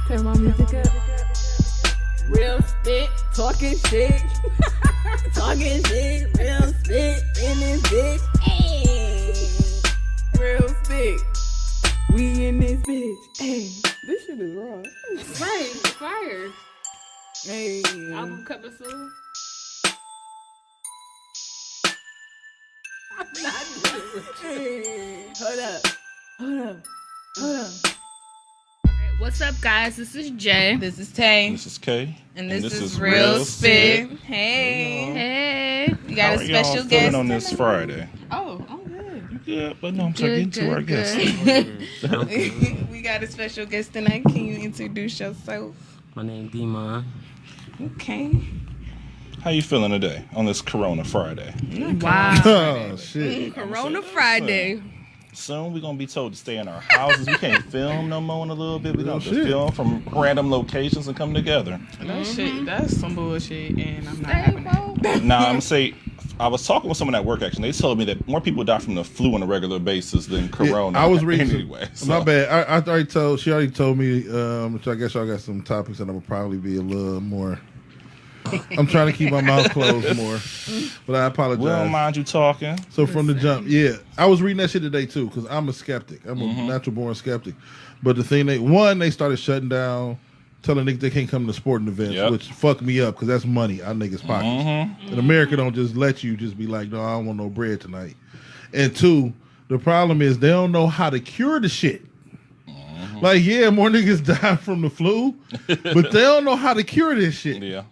Turn my music up. Real spit, talking shit. Talking shit, real spit in this bitch. Hey. Real spit. We in this bitch. Hey. This shit is raw. Right, fire. Hey. Album coming soon. I'm not doing it with you. Hey. Hold up. What's up, guys? This is Jay. This is Tay. This is Kay. And this is Real Spit. Hey. Hey. You got a special y'all guest feeling on this Friday? Oh, good. Yeah, but no, I'm talking to our guest. We got a special guest tonight. Can you introduce yourself? My name Demon. Okay. How you feeling today on this Corona Friday? Wow. Oh shit! Corona Friday. Soon we're gonna be told to stay in our houses. We can't film no more in a little bit. We're gonna shit. just film from random locations and come together. That shit, that's some bullshit, and I'm not having that. Now I'm say I was talking with someone at work actually. They told me that more people die from the flu on a regular basis than Corona. I was reading. anyway. So. My bad. I already told. She already told me. So I guess y'all got some topics that I would probably be a little more. I'm trying to keep my mouth closed more, but I apologize. We don't mind you talking. So from the jump, yeah, I was reading that shit today too because I'm a skeptic. I'm a natural born skeptic. But the thing they started shutting down, telling niggas they can't come to sporting events, which fucked me up because that's money out niggas' pockets. And America don't just let you just be like, no, I don't want no bread tonight. And two, the problem is they don't know how to cure the shit. Like, yeah, more niggas die from the flu, but they don't know how to cure this shit. Yeah.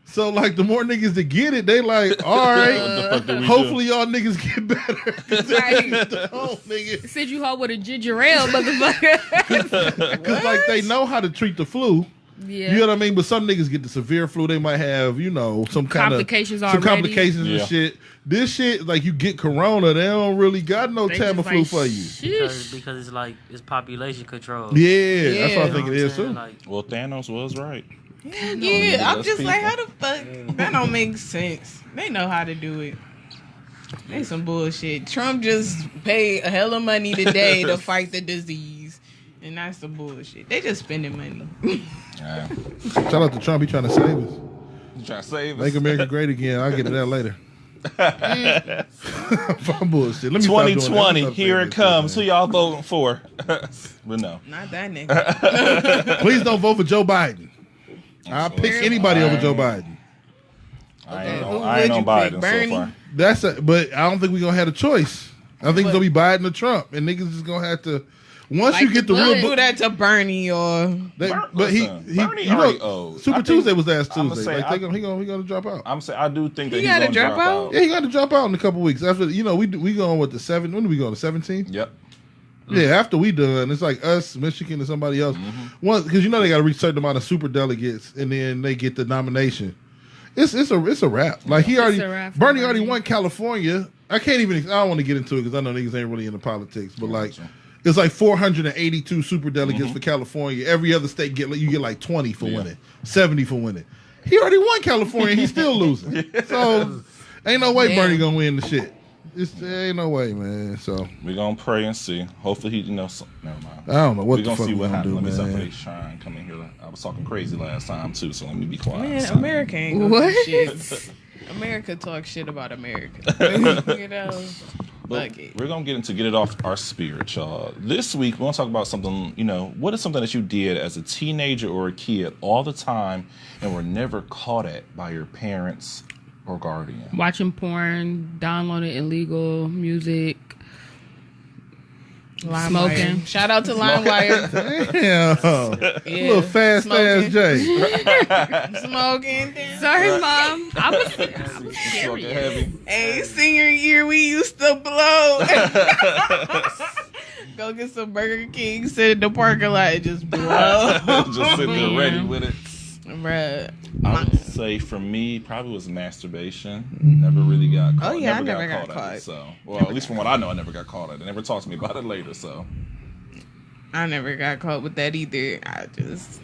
So, like, the more niggas that get it, they like, all right, hopefully y'all niggas get better. Right. Nigga. Said you hold with a ginger ale, motherfucker. Because, like, they know how to treat the flu. Yeah. You know what I mean? But some niggas get the severe flu. They might have, you know, some kind Complications of... Some already. complications Yeah. and shit. This shit, like, you get corona, they don't really got no They Tamiflu just like, for you. sheesh. Because it's like it's population control. Yeah, that's what I Yeah. think it is, too. Like, Well, Thanos was right. Yeah, I'm Those just like, people. how the fuck? That don't make sense. They know how to do it. They some bullshit. Trump just paid a hell of money today to fight the disease. And that's some bullshit. They just spending money. Yeah. Shout out to Trump. He trying to save us. You trying to save us? Make America great again. I'll get to that later. I'm bullshit. Let me stop doing that. 2020, Stop here saying it this comes. shit, Who y'all voting for? But no. Not that nigga. man. Please don't vote for Joe Biden. I'll pick anybody over Joe Biden. I ain't Who on would you Biden pick, Bernie? so far. But I don't think we're gonna have a choice. I think it's gonna be Biden or Trump, and niggas is gonna have to. Once you get the real, Do that to Bernie or... they, Ber- but listen, he Bernie you know, already owed. Super I think- Tuesday was last I'ma Tuesday. say, Like he gonna drop out. I'm saying I do think that He he's gotta going to drop drop out? out. Yeah, he got to drop out in a couple weeks after. You know, we going with the 7th. When do we go? The 17th. Yep. Yeah, after we done, it's like us, Michigan, and somebody else. One, because you know they got to reach a certain amount of super delegates, and then they get the nomination. It's a wrap. Like he already, a wrap for Bernie already Bernie. won California. I can't even. I don't want to get into it because I know niggas ain't really into politics. But like, Gotcha. it's like 482 super delegates for California. Every other state you get like 20 for winning, 70 for winning. He already won California. He's still losing. So ain't no way Damn. Bernie gonna win the shit. There ain't no way, man. So We're going to pray and see. Hopefully he, never mind. I don't know what We're the going to fuck see we what gonna happens. do, Let me stop man. for they shine coming here. I was talking crazy last time too, so let me be quiet. Man, So- America ain't gonna What? do shit. America talk shit about America. You know? But Fuck it. we're going to get it off our spirit, y'all. This week, we're going to talk about something, what is something that you did as a teenager or a kid all the time and were never caught at by your parents or guardian? Watching porn, downloading illegal music, LimeWire. Smoking. Shout out to LimeWire. Damn, Yeah. little fast Smoking. ass Jay. Smoking. Damn. Sorry, Mom. I was Fucking serious. heavy. Hey, senior year, we used to blow. Go get some Burger King, sit in the parking lot, and just blow. Just sitting there ready with it. Bruh. I would say for me, probably was masturbation. Never really got caught. Oh, yeah, I never got at caught. it, so, well, at least from what I know, I never got caught at it. They never talked to me about it later, so. I never got caught with that either. I just,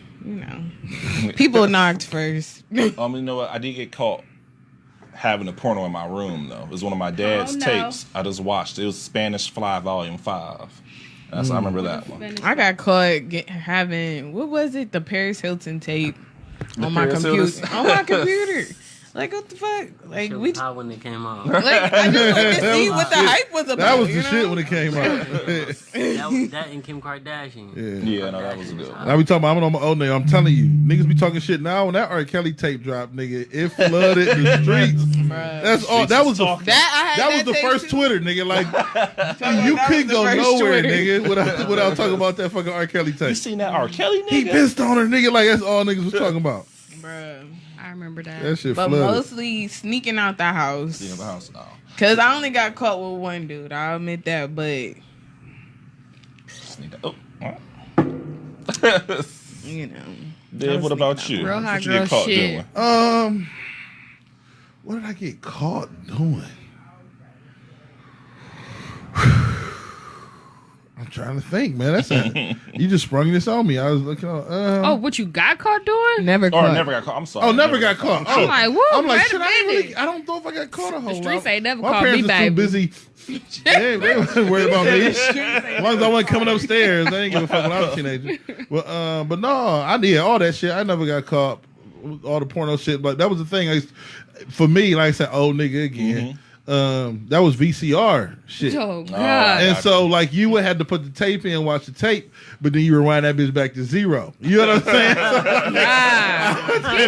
people knocked first. You know what? I did get caught having a porno in my room, though. It was one of my dad's Oh, no. tapes I just watched. It was Spanish Fly Volume 5. That's I remember that one. I got caught having what was it? The Paris Hilton tape on my Paris computer. Hilton? On my computer. Like what the fuck? Like Shit we was hot when it came out. like I just wanted to see what the hype was about. That was the you shit know? when it came out. that and Kim Kardashian. Yeah. Yeah, no, that was a good one. I be talking about, I'm on my own name. I'm telling you, niggas be talking shit now. When that R. Kelly tape dropped, nigga, it flooded the streets. That's all. That was the I had that was the tape first too. Twitter, nigga. Like you That couldn't was the go first nowhere, Twitter. nigga, without talking about that fucking R. Kelly You tape. seen that R. Kelly He nigga? pissed on her, nigga. Like that's all niggas was talking about. Bruh. I remember that. That shit But flooded. mostly sneaking out the house. Seen the house. Oh. Cause I only got caught with one dude. I'll admit that, but Sneak that. Oh. you know. Dave, what about you? Real hot What you girl get caught shit. doing? What did I get caught doing? I'm trying to think, man. That's you just sprung this on me. I was looking on. Oh, what you got caught doing? Never Or caught. never got caught. I'm sorry. Oh, never got caught. I'm Oh, like, woo, I'm like, wait a shit. I minute. don't know if I got caught a whole lot. streets ain't never My caught parents me, was too baby. busy. They wasn't worried about me. As long as I wasn't coming upstairs, they didn't give a fuck when I was a teenager. But no, I did all that shit. I never got caught. All the porno shit, but that was the thing. For me, like I said, old nigga again. That was VCR shit. Oh God. And so, like, you would have to put the tape in, watch the tape, but then you rewind that bitch back to zero. You know what I'm saying?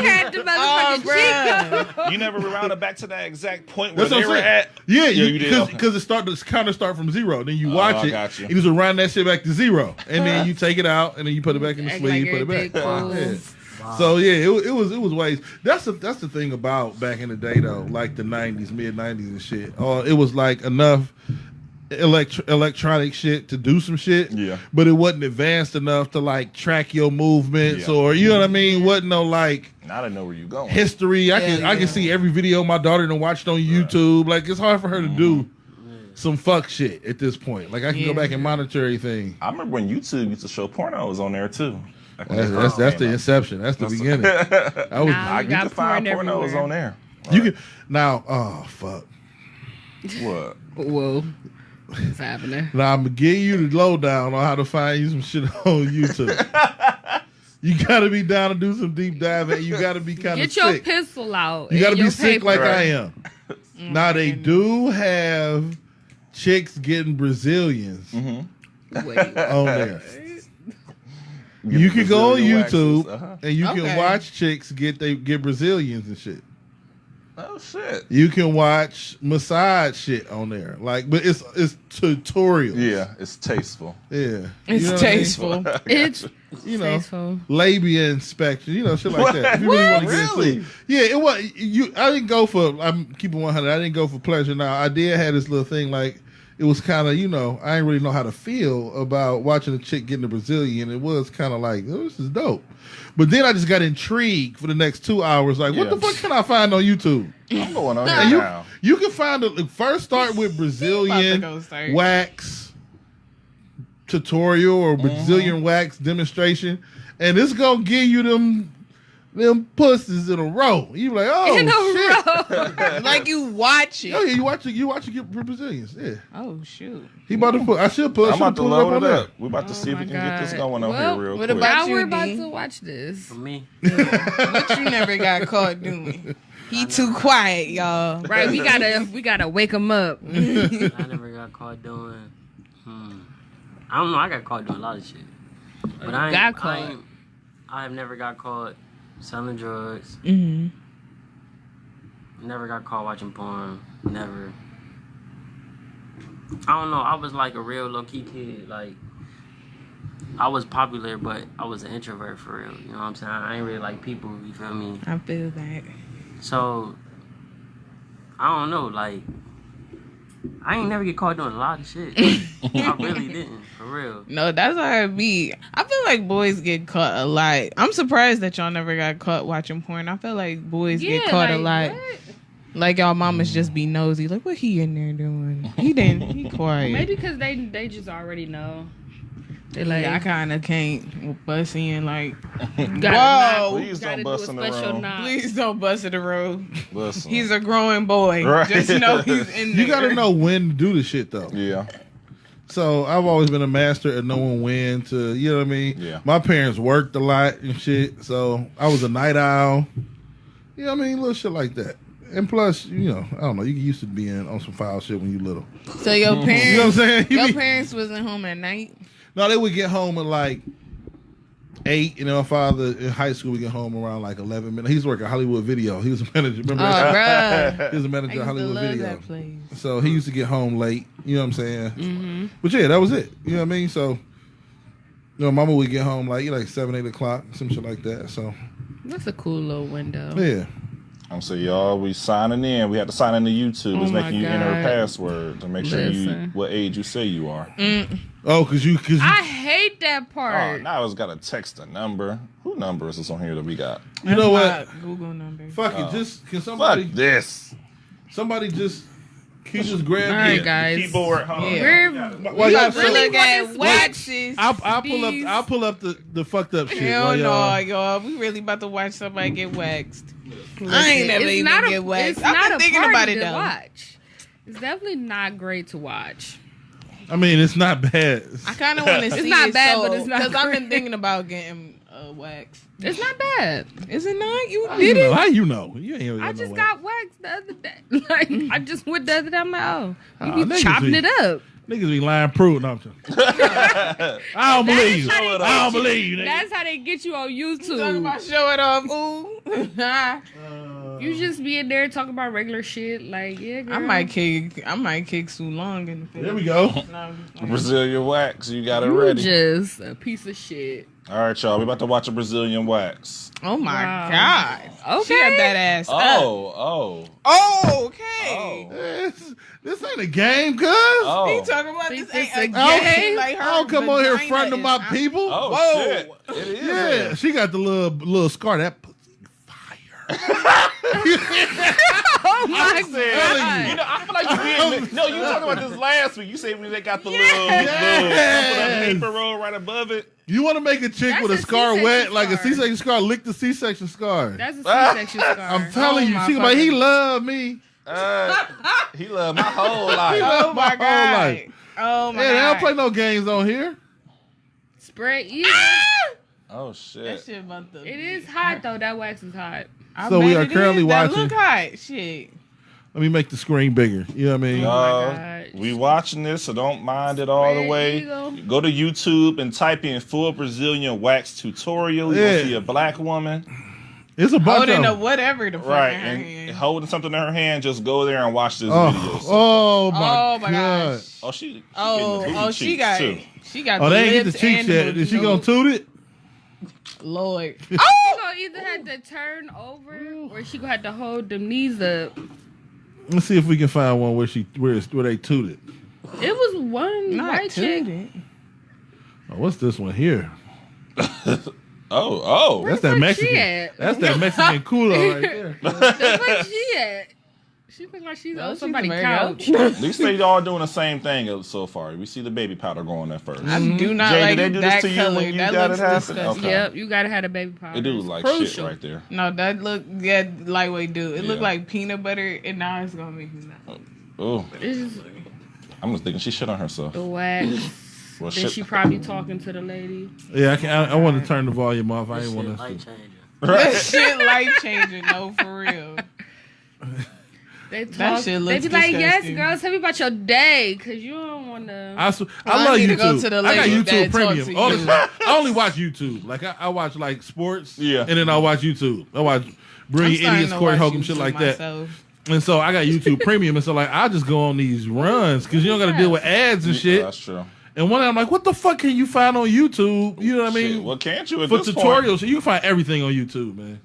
He had the Oh, motherfucking bruh. You never rounded back to that exact point where That's what they I'm were saying. at. Yeah, you did. because the counter start from zero. Then you watch I it. got you. You just run that shit back to zero, and then you take it out, and then you put it back in the Act sleeve, like put it back. everything cool. Yeah. So yeah, it was ways. That's the thing about back in the day though, like the '90s, mid '90s and shit. It was like enough electronic shit to do some shit. Yeah. But it wasn't advanced enough to like track your movements Yeah. or you know what I mean. Wasn't no like Now I know where you're going. history. I can see every video my daughter done watched on YouTube. Like it's hard for her to do some fuck shit at this point. Like I can go back and monitor everything. I remember when YouTube used to show pornos on there too. Like when That's it the inception. That's the beginning. I was Nah. You got can find porn pornos everywhere. on there. you can now. Oh fuck. What? Whoa. What's happening? Now I'm gonna give you the lowdown on how to find you some shit on YouTube. You gotta be down to do some deep diving. And you gotta be kind of Get your sick. pistol out. You gotta and be your sick paper. like I Right. am. Now they do have chicks getting Brazilians Wait. on there. You can go on Brazilian YouTube waxes, and you can Okay. watch chicks get Brazilians and shit. Oh shit. You can watch massage shit on there, like, but it's tutorials. Yeah, it's tasteful. Yeah, It's You know what I mean? tasteful. It's You know, tasteful. labia inspection, you know, shit like that. If you really want to get into Really? it. Yeah, it was you. I didn't go for. I'm keeping 100. I didn't go for pleasure. Now I did have this little thing like. It was kind of, you know, I didn't really know how to feel about watching a chick getting a Brazilian. It was kind of like, oh, this is dope. But then I just got intrigued for the next 2 hours. Like, what Yeah. the fuck can I find on YouTube? I'm going on And there now. you can find first start with Brazilian About to go start. wax tutorial or Brazilian wax demonstration, and it's gonna give you them pussies in a row. You like, oh In a shit. row. Like you watch it. Oh yeah, you watch it get Brazilians. Yeah, Oh shoot. he about to put. I should put. I'm about to pull it up load on it there. up. We're about to see if we my can get this God. going on Well, here real what quick. about- Now you, we're about D? to watch this. For me, What you never got caught doing? He too quiet, y'all. Right, we gotta wake him up. I never got caught doing. I don't know. I got caught doing a lot of shit, but I ain't, got caught. I have never got caught selling drugs. Mm-hmm. Never got caught watching porn. Never. I don't know. I was like a real low key kid. Like I was popular, but I was an introvert for real. You know what I'm saying? I ain't really like people. You feel me? I feel that. So I don't know. Like I ain't never get caught doing a lot of shit. I really didn't, for real. No, that's how it be. I feel like boys get caught a lot. I'm surprised that y'all never got caught watching porn. I feel like boys get caught a lot. what? Like y'all mamas just be nosy. Like, what he in there doing? He didn't. He quiet. Maybe because they just already know. They like, I kind of can't bust in like. gotta Whoa. Please gotta don't do bust a in the special room. knock. Please don't bust in the road. Listen. He's a growing boy. Right. Just know he's in there. You got to know when to do the shit though. Yeah. So I've always been a master at knowing when to, you know what I mean? Yeah. My parents worked a lot and shit, so I was a night owl. You know what I mean? Little shit like that. And plus, you know, I don't know, you used to being on some foul shit when you little. So your parents, You know what I'm saying? your parents wasn't home at night. No, they would get home at like 8, and then my father in high school would get home around like 11 minutes. He used to work at Hollywood Video. He was a manager. Remember Oh, that? bruh. He was a I manager used at to Hollywood love Video. that place. So he used to get home late. You know what I'm saying? But yeah, that was it. You know what I mean? So, you know, mama would get home like 7, 8 o'clock, some shit like that. So, That's a cool little window. yeah. I'm saying, y'all, we signing in. We have to sign into YouTube. It's Oh my making you enter a God. password to make sure you Listen. what age you say you are. Oh, because you. I hate that Oh, part. now it's got to text a number. Who number is this on here that we got? You know That's what? my Google number. Fuck Oh. it. Just, can Fuck somebody this. can you just grab All right, the- guys. Keyboard. Hold on. Yeah. We're While y'all We look at Wait. waxes. I'll pull up the fucked up shit. Hell while no, y'all- y'all. We really about to watch somebody get waxed. I ain't never It's even not get waxed. It's I've not been a thinking party about it to though. watch. It's definitely not great to watch. I mean, it's not bad. I kind of want to see not it bad, but it's not because I've been great. thinking about getting wax. It's not bad. Is it not? You How you did know? it? How you know? You ain't even I know just what. got waxed the other day. Like I just went the other day. I'm like, oh, you Oh, be niggas chopping be- it up. Niggas be lying proof. No, I'm joking. I don't believe you. how they I get don't you. believe you. Nigga. That's how they get you on Talking YouTube. about show it off. Ooh. You just be in there talking about regular shit. Like, yeah, girl. I might kick Sue Long in the face. There we go. No. Brazilian wax. You got it You ready. just a piece of shit. All right, y'all. We about to watch a Brazilian wax. Oh my Wow. God. She Okay. got that ass up. Oh. Oh, okay. This ain't a game, cuz. Oh. He talking about Think this this ain't a a game? game. Like her I don't come on here vagina fronting is my out. people. Oh, Whoa. shit. It is. Yeah, she got the little scar. That pussy fire. Oh my telling god. You know, I feel like you being. No, you talking about this last week. You said when they got the Yes. little paper roll right above it. You want to make a chick That's with a a scar C-section wet, like a scar. C-section scar, lick the C-section scar. That's a C-section scar. I'm telling Oh, you, my she gonna be like, he fucking- love me. He loved my whole life. Oh my My whole God. life. Oh my Yeah, they God. don't play no games on here. Spray. Yeah. Oh That shit. shit about the. It is hot though. That wax is hot. I So we bet are it currently is. That watching- Look hot. Shit. Let me make the screen bigger. You know what I mean? Oh Y'all, my God. we watching this, so don't mind it all the Spread way. eagle. Go to YouTube and type in full Brazilian wax tutorial. Yeah. You'll see a black woman. It's a bunch Holding of a them. whatever the fuck Right, in her and hand. holding something in her hand, just go there and watch this video. Oh my Oh my god! gosh. Oh, she Oh, getting the booty she cheeks, got too. she got Oh, the they ain't get the lips cheeks and the yet. booty. Is she gonna toot it? Lord. She gonna either have to turn over or she gonna have to hold them knees up. Let's see if we can find one where they tooted. It was one Not white chick. tooted. Oh, what's this one here? Oh. That's that Where Mexican. she at? That's that Mexican culo right there. That's where she at. She look like she's No, on she's somebody's very couch. At least they all doing the same thing so far. We see the baby powder going at first. I do not Jay, like did they do this that to you color. when you That got looks it happen? disgusting. Okay. Yep, you gotta have a baby powder. It do It's look like shit crucial. right there. No, that look lightweight dude. It looked Yeah. like peanut butter, and now it's gonna make me mad. Oh, It's just I'm just thinking she shit on herself. the wax. Well, Then shit. she probably talking to the lady. Yeah, I want to turn the volume off. I This ain't shit want life to. changer. That shit life changing. No, for real. They That talk. shit They looks be like, "Yes, disgusting. girl, tell me about your day, cause you don't want to." I I love need to YouTube. go to the I got lady YouTube that talks Premium. to Honestly, you. I only watch YouTube. Like I watch like sports. Yeah. And then I watch YouTube. I watch Brilliant Idiots, Corey Holcomb, shit like that. And so I got YouTube Premium, and so like I just go on these runs because you don't got to deal with ads and shit. That's true. And one day I'm like, what the fuck can you find on YouTube? You know what I Shit, mean? well, can't you at For this tutorials, you can find everything on YouTube, man.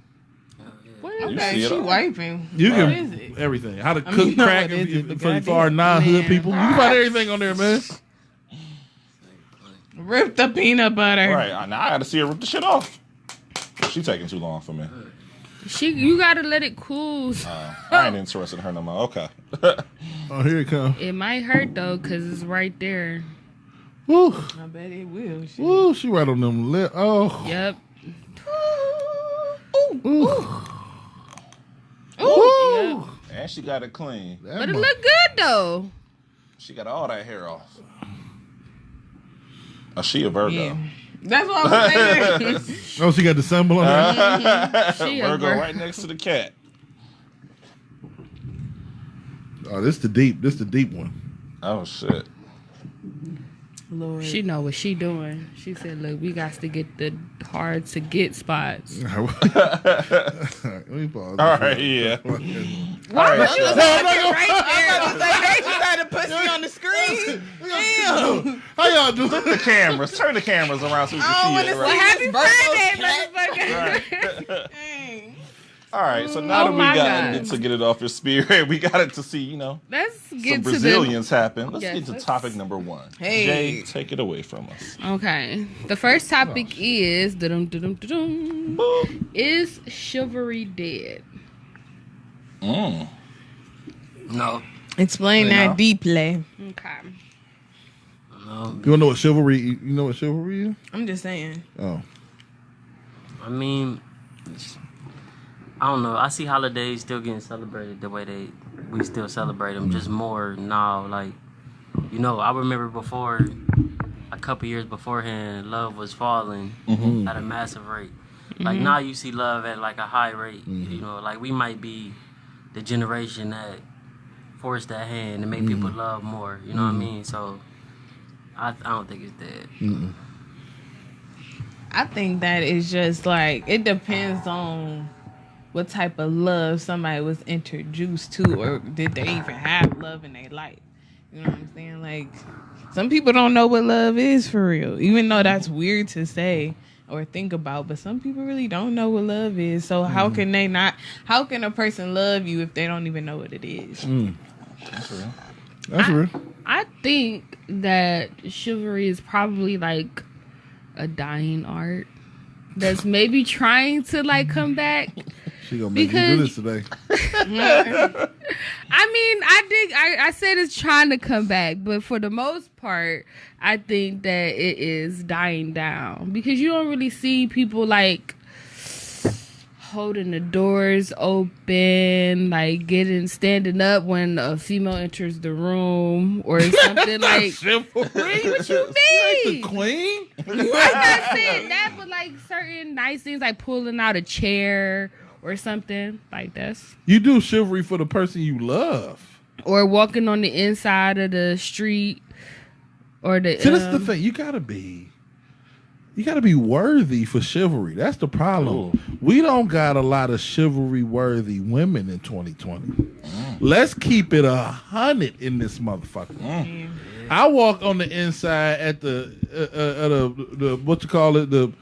What You is Okay, see it she all. wiping. You What can is it? everything. How to I cook mean, no, crack what is it? The for our non-hood Man. people. You can find everything on there, man. Rip the peanut butter. point? Right. Now I got to see her rip the shit off. She taking too long for me. You gotta let it cool. I ain't interested in her no more. Okay. Oh, here it comes. It might hurt though, cause it's right there. Woo, I bet it will. Shit. woo, she right on them lip. Oh, Yep. ooh. Yep. And she got it clean. That But it mo- look good though. She got all that hair off. Oh, she a Virgo. Yeah. That's what I'm saying. Oh, she got the symbol on there. She a Virgo Vir- right next to the cat. Oh, this the deep one. Oh shit. Lord. She know what she doing. She said, "Look, we got to get the hard to get spots." Let me pause. All right, yeah. Why would you? right there. They just had to put me on the screen. Damn. How y'all doing? Flip the cameras. Turn the cameras around so we I can don't see it. wanna Right. see Happy Virgo's Friday, motherfucker. Dang. All right, so now Oh that we my got God. it to get it off your spirit, we got it to see, you know, Let's some get to the. Brazilians happen. Let's Yes, get to let's- topic number 1. Hey. Jay, take it away from us. Okay. The first topic is is chivalry dead? No. Explain You know? that deeply. Okay. You wanna know what chivalry? You know what chivalry is? I'm just saying. Oh, I mean, I don't know. I see holidays still getting celebrated the way we still celebrate them, just more now. Like, you know, I remember before, a couple years beforehand, love was falling at a massive rate. Like now you see love at like a high rate. You know, like we might be the generation that forced that hand and make people love more. You know what I mean? So I don't think it's dead. I think that it's just like it depends on what type of love somebody was introduced to, or did they even have love in their life. You know what I'm saying? Like some people don't know what love is for real, even though that's weird to say or think about, but some people really don't know what love is. So how can they not? How can a person love you if they don't even know what it is? that's real. I think that chivalry is probably like a dying art that's maybe trying to like come back. She gonna make you do this today. I mean, I said it's trying to come back, but for the most part, I think that it is dying down because you don't really see people like holding the doors open, like standing up when a female enters the room or something like. Really, what you The mean? queen? I'm not saying that, but like certain nice things, like pulling out a chair or something like this, You do chivalry for the person you love. or walking on the inside of the street, or the. See, that's the thing. You gotta be worthy for chivalry. That's the problem. Ooh. We don't got a lot of chivalry worthy women in 2020. Let's keep it 100 in this motherfucker. I walk on the inside at the what you call it, the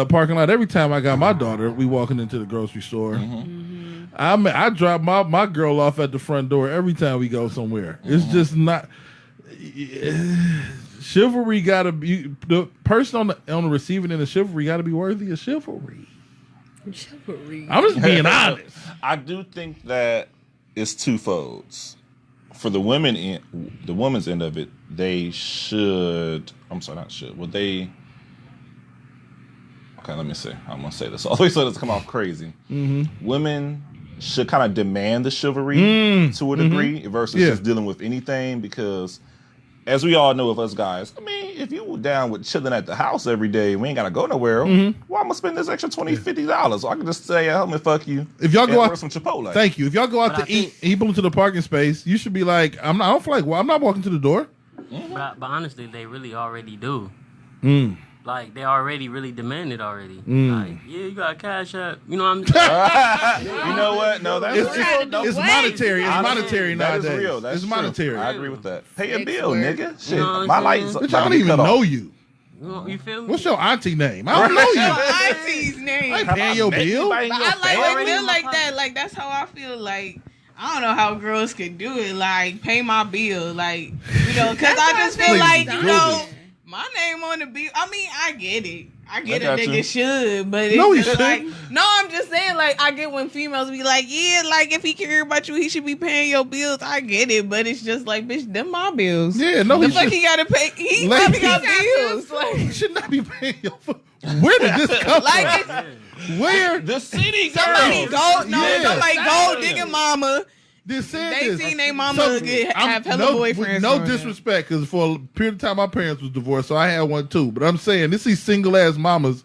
parking lot every time I got my daughter. We walking into the grocery store. I drop my girl off at the front door every time we go somewhere. It's just not. Chivalry gotta be the person on the receiving end of chivalry gotta be worthy of chivalry. Chivalry. I'm just being honest. I do think that it's twofolds. For the the women's end of it, they should. I'm sorry, not should. Well, they. Okay, let me see. I'm gonna say this all the way so it doesn't come off crazy. Women should kind of demand the chivalry to a degree versus just dealing with anything, because as we all know of us guys, I mean, if you were down with chilling at the house every day, we ain't gotta go nowhere. Well, I'm gonna spend this extra $20, $50. So I can just stay at home and fuck you. If y'all and go order out, some Chipotle. thank you. If y'all go out But to I eat and you pull into the parking space, you should be like, I don't feel like. Well, I'm not walking to the door. But honestly, they really already do. Like, they already really demand it already. Like, yeah, you got Cash App. You know what I'm saying? You know what? No, that's real. No, It's monetary. It's honestly, monetary that is nowadays. real. That's It's true. monetary. I agree with that. Pay a Sex bill, work. nigga. Shit, know what my I'm lights. saying? But I don't even know you. You feel me? What's your auntie name? I don't know you. Your auntie's name. I ain't paying your bill. But I feel like that. Like that's how I feel. Like I don't know how girls could do it. Like pay my bill. Like because I just feel like my name on the bill. I mean, I get it. I get I a got nigga you. should, but it's No, he just like shouldn't. no. I'm just saying, like I get when females be like, yeah, like if he care about you, he should be paying your bills. I get it, but it's just like, bitch, them my bills. Yeah, no, the he fuck should. he gotta pay. He Like, probably got he got bills. Like, You should not be paying your. Where did this come like from? it's, Where? The city somebody girls. go, no, Yeah. somebody go digging mama. They said They this. seen their mama have hella boyfriends. No growing up. disrespect, because for a period of time my parents was divorced, so I had one too. But I'm saying this is single ass mamas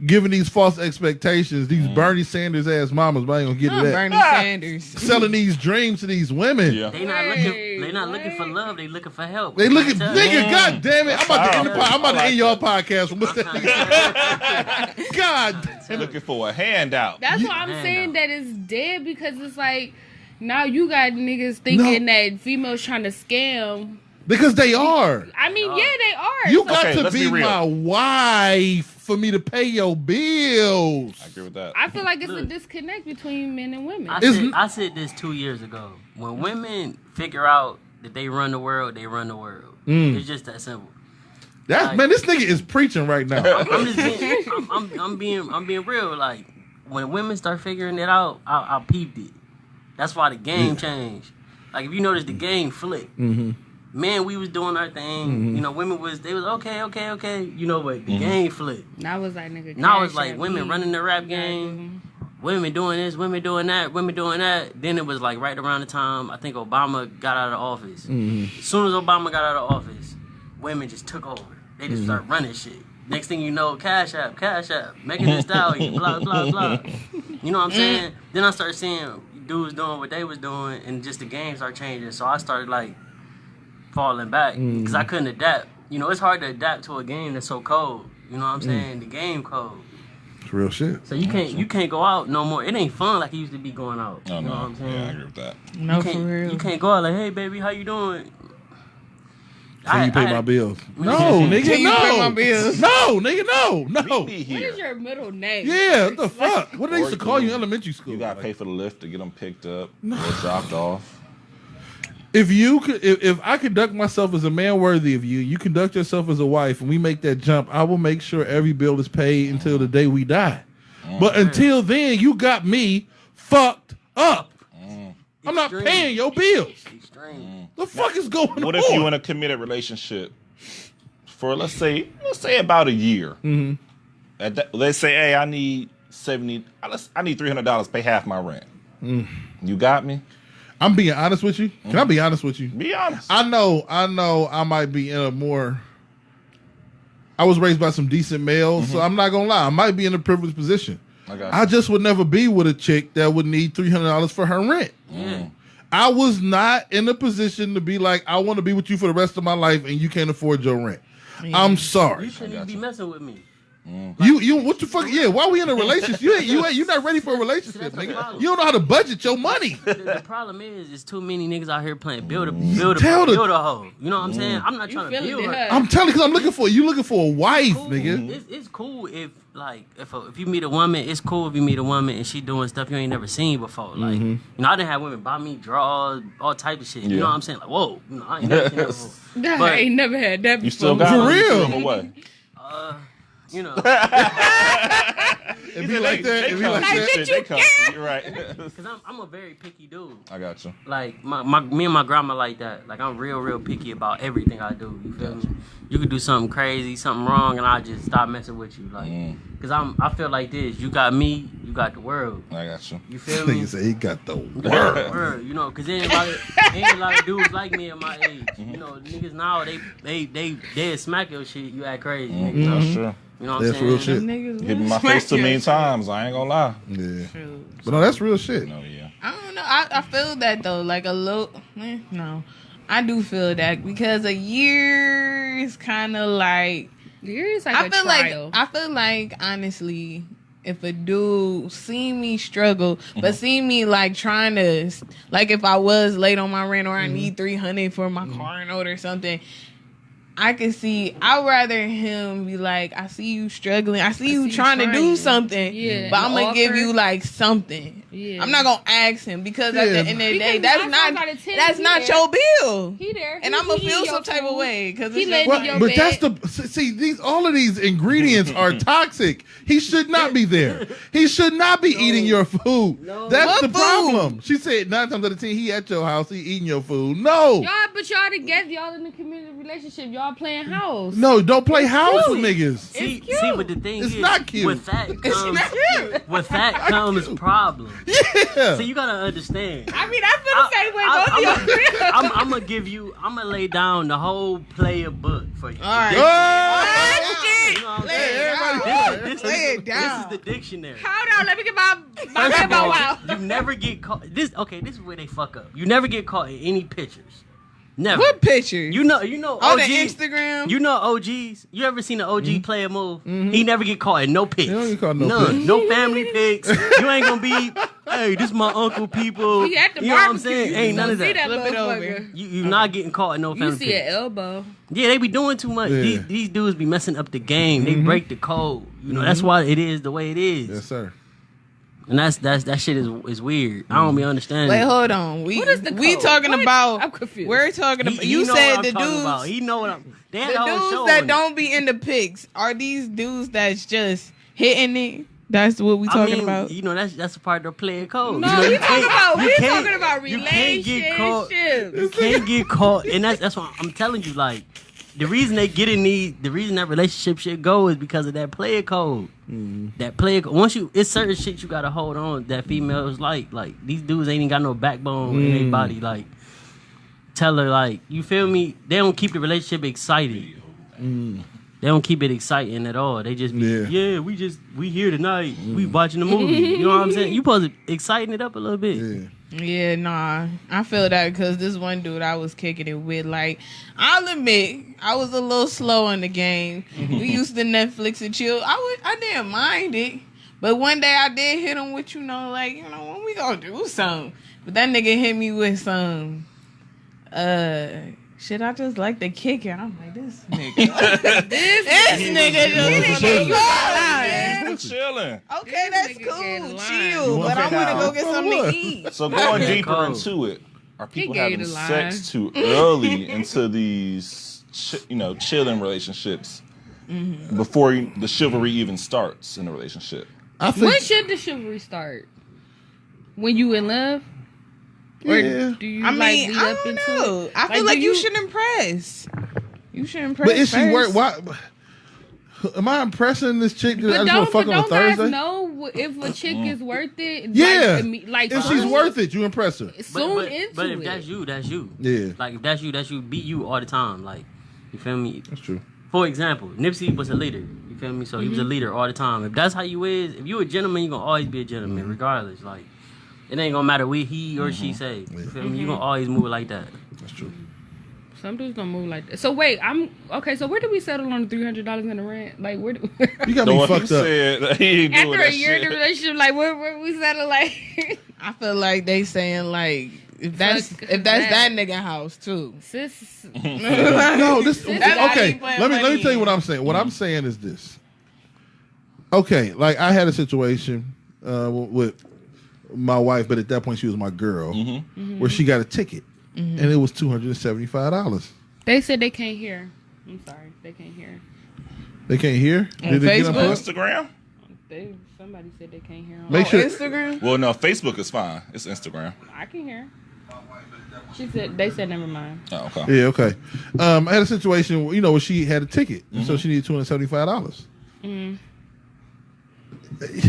giving these false expectations, these Bernie Sanders ass mamas. But I ain't gonna get Not to that. Bernie Sanders. Selling these dreams to these women. Yeah. They not looking. They not looking for love. They looking for help. They look at I'm trying to tell you. nigga. God damn it! I'm about to end the powerful. I'm about to I like end your that. podcast from I'm trying to tell you. God. Looking for a handout. That's why I'm saying that it's dead, because it's like now you got niggas thinking that females trying to scam. Because they are. I mean, yeah, they are. You So- got Okay, to let's be be real. my wife for me to pay your bills. I agree with that. I feel like it's a Look. disconnect between men and women. I said this 2 years ago. When women figure out that they run the world, they run the world. It's just that simple. That's man, this nigga is preaching right now. I'm just being, I'm being real. Like when women start figuring it out, I peeped it. That's why the game changed. Like if you notice, the game flipped. Men, we was doing our thing. You know, women was okay. You know what? The game flipped. Now it's like nigga. Now it's cash like at women me. running the rap game. Women doing this, women doing that, women doing that. Then it was like right around the time I think Obama got out of office. As soon as Obama got out of office, women just took over. They just start running shit. Next thing you know, Cash App, Megan Thee Stallion, blah, blah, blah. You know what I'm saying? Then I started seeing dudes doing what they was doing, and just the game started changing. So I started like falling back because I couldn't adapt. You know, it's hard to adapt to a game that's so cold. You know what I'm saying? The game cold. It's real shit. So you can't go out no more. It ain't fun like it used to be going out. Oh, You know what no. I'm saying? Yeah, I agree with that. No, You for can't, real. you can't go out like, hey baby, how you doing? Can you pay my bills? No, Can nigga, you no. pay my bills? No, nigga, no. Meet me What here. is your middle name? Yeah, what the fuck? What they used to Or call you- you in elementary school? You gotta pay for the lift to get them picked up or dropped off. If you could, if I conduct myself as a man worthy of you, you conduct yourself as a wife, and we make that jump, I will make sure every bill is paid until the day we die. But until then, you got me fucked up. I'm not Extreme. paying your bills. Extreme. The fuck is going on? What if you in a committed relationship for let's say about a year? At that, let's say, hey, I need $300 to pay half my rent. You got me? I'm being honest with you. Can I be honest with you? Be honest. I know I might be in a more I was raised by some decent males, so I'm not gonna lie, I might be in a privileged position. I got I just would never be with a chick that would need $300 for her rent. Yeah. I was not in a position to be like, I want to be with you for the rest of my life and you can't afford your rent. I'm sorry. You shouldn't even be messing with me. You what the fuck? Yeah, why we in a relationship? You not ready for a relationship, That's the nigga. problem. You don't know how to budget your money. The problem is too many niggas out here playing build a hoe. You know what I'm saying? I'm not trying to feeling build it, her. huh? I'm telling you, because I'm looking for you looking for a wife, Cool. nigga. It's cool if you meet a woman. It's cool if you meet a woman and she doing stuff you ain't never seen before. Like you know, I didn't have women buy me drawers, all type of shit. You Yeah. know what I'm saying? Like whoa, you know, I ain't never seen that before. Nah, But- I ain't never had that before. You still got For them, you real. threw them away. You know, If you like that, if you like They that, shit, they come. You're right. because I'm a very picky dude. I got you. Like me and my grandma like that. Like I'm real picky about everything I do. You feel me? You could do something crazy, something wrong, and I just stop messing with you. Like, cause I feel like this. You got me, you got the world. I got you. You feel me? nigga say he got the You got word. the world, you know, cause ain't a lot of dudes like me at my age. You know, niggas now they smack your shit. You act crazy. Nigga. That's true. You know what I'm That's saying? real shit. Niggas Hit me in will my smack face too your many shit. times. I ain't gonna lie. Yeah, True. but no, that's real shit. No, yeah. I don't know. I feel that though, like a little. No, I do feel that because a year is kind of like. It's like a trial. I feel like honestly, if a dude see me struggle, but see me like trying to, like if I was late on my rent or I need $300 for my car note or something. I can see. I'd rather him be like, I see you struggling. I see you trying to do trying. something. Yeah, But I'm gonna give offer. you like something. Yeah. I'm not gonna ask him because at Yeah. the end of the day, Because that's 9 times not out of 10, that's he not there. your bill. He there. And He- I'm gonna he feel eat some your type of food. way because He it's letting just your like, But bed. that's the see these all of these ingredients are toxic. He should not be there. He should not be eating your food. No. That's What the food? problem. She said 9 times out of 10 he at your house, he eating your food. No, But y'all together, y'all in a committed relationship, y'all playing house. no, don't play house with cute. niggas. See, cute. See, but the thing It's is, not cute. with that comes problems. Yeah. So you gotta understand. I mean, I feel the same way. Both of y'all feel. I'm gonna give you. I'm gonna lay down the whole player book for you. All right. You know Shit. what I'm Lay saying? it down. This Lay it is down. the dictionary. Hold on, let me get my First of all, wow. you never get caught. This is where they fuck up. You never get caught in any pictures. Never. What picture? You know. Oh, OG, the Instagram. You know OGs. You ever seen an OG player move? He never get caught in no pics. He don't get caught in no None. pics. No family pics. You ain't gonna be. Hey, this my uncle. People. We at the you know what I'm barbecue. saying? Ain't none of See that. Flip it over. motherfucker. You not getting caught in no family You see pics. an elbow. Yeah, they be doing too much. Yeah. These dudes be messing up the game. They break the code. You know that's why it is the way it is. Yes, sir. And that shit is weird. I don't be understanding. Wait, hold on. What is the we code? talking What? about? I'm confused. We're talking about. He You know said what the I'm talking about. dudes. He know what I'm. They had The a whole show dudes that on don't be in the pics are these dudes that's just hitting it. That's what we it. talking I mean, about. You know that's a part of the player code. No, you know, we you talking can't- about you we can't- talking about you can't get caught. relationships. You can't get caught, and that's why I'm telling you. Like the reason they get in the reason that relationship shit go is because of that player code. That player once it's certain shit you gotta hold on that females like these dudes ain't even got no backbone in their body. Like tell her like you feel me. They don't keep the relationship excited. They don't keep it exciting at all. They just be, we here tonight. We watching the movie. You know what I'm saying? You supposed to exciting it up a little bit. Yeah. Yeah, nah. I feel that because this one dude I was kicking it with, like, I'll admit, I was a little slow in the game. We used to Netflix and chill. I didn't mind it. But one day I did hit him with, like, when we gonna do something. But that nigga hit me with some, shit, I just like to kick it. I'm like, this nigga. this nigga just chilling. Chilling. Okay, that's nigga cool. get lined. Chill. But I want to go get something to eat. So going Yeah, deeper cold. into it, are people gave having the line. sex too early into these, chilling relationships before the chivalry even starts in the relationship? I think. When should the chivalry start? When you in love? Or Yeah. do you I mean, like lead I up don't into know. it? I feel do like you should impress. You should impress. But is she first. worth? Why? Am I impressing this chick that I But just want to don't, fuck but on a don't guys Thursday? know if a chick is worth it? Yeah. Like If she's soon- worth it, you impress her. soon into but if it. that's you, that's you. Yeah. Like if that's you, beat you all the time. Like you feel me? That's true. For example, Nipsey was a leader. You feel me? So he was a leader all the time. If that's how you is, if you a gentleman, you gonna always be a gentleman, regardless. Like it ain't gonna matter what he or she say. You feel me? You gonna always move it like that. That's true. Some dudes don't move like that. So wait, okay. So where did we settle on the $300 in the rent? Like where? You got The me one fucked who up. said that he ain't doing After a that year in shit. the relationship, like where we settle? Like I feel like they saying like if that's Fuck that that. nigga house too. sis. No, this That's okay. why he Let me putting tell you money what I'm saying. What I'm saying is this. Okay, like I had a situation with my wife, but at that point she was my girl, where she got a ticket, and it was $275. They said they can't hear. I'm sorry, they can't hear. They can't hear. On Did they get Facebook? unplugged? Instagram? Somebody said they can't hear. Make On sure. Instagram. Well, no, Facebook is fine. It's Instagram. I can hear. They said never mind. Oh, okay. Yeah, okay. I had a situation where, where she had a ticket, and so she needed $275.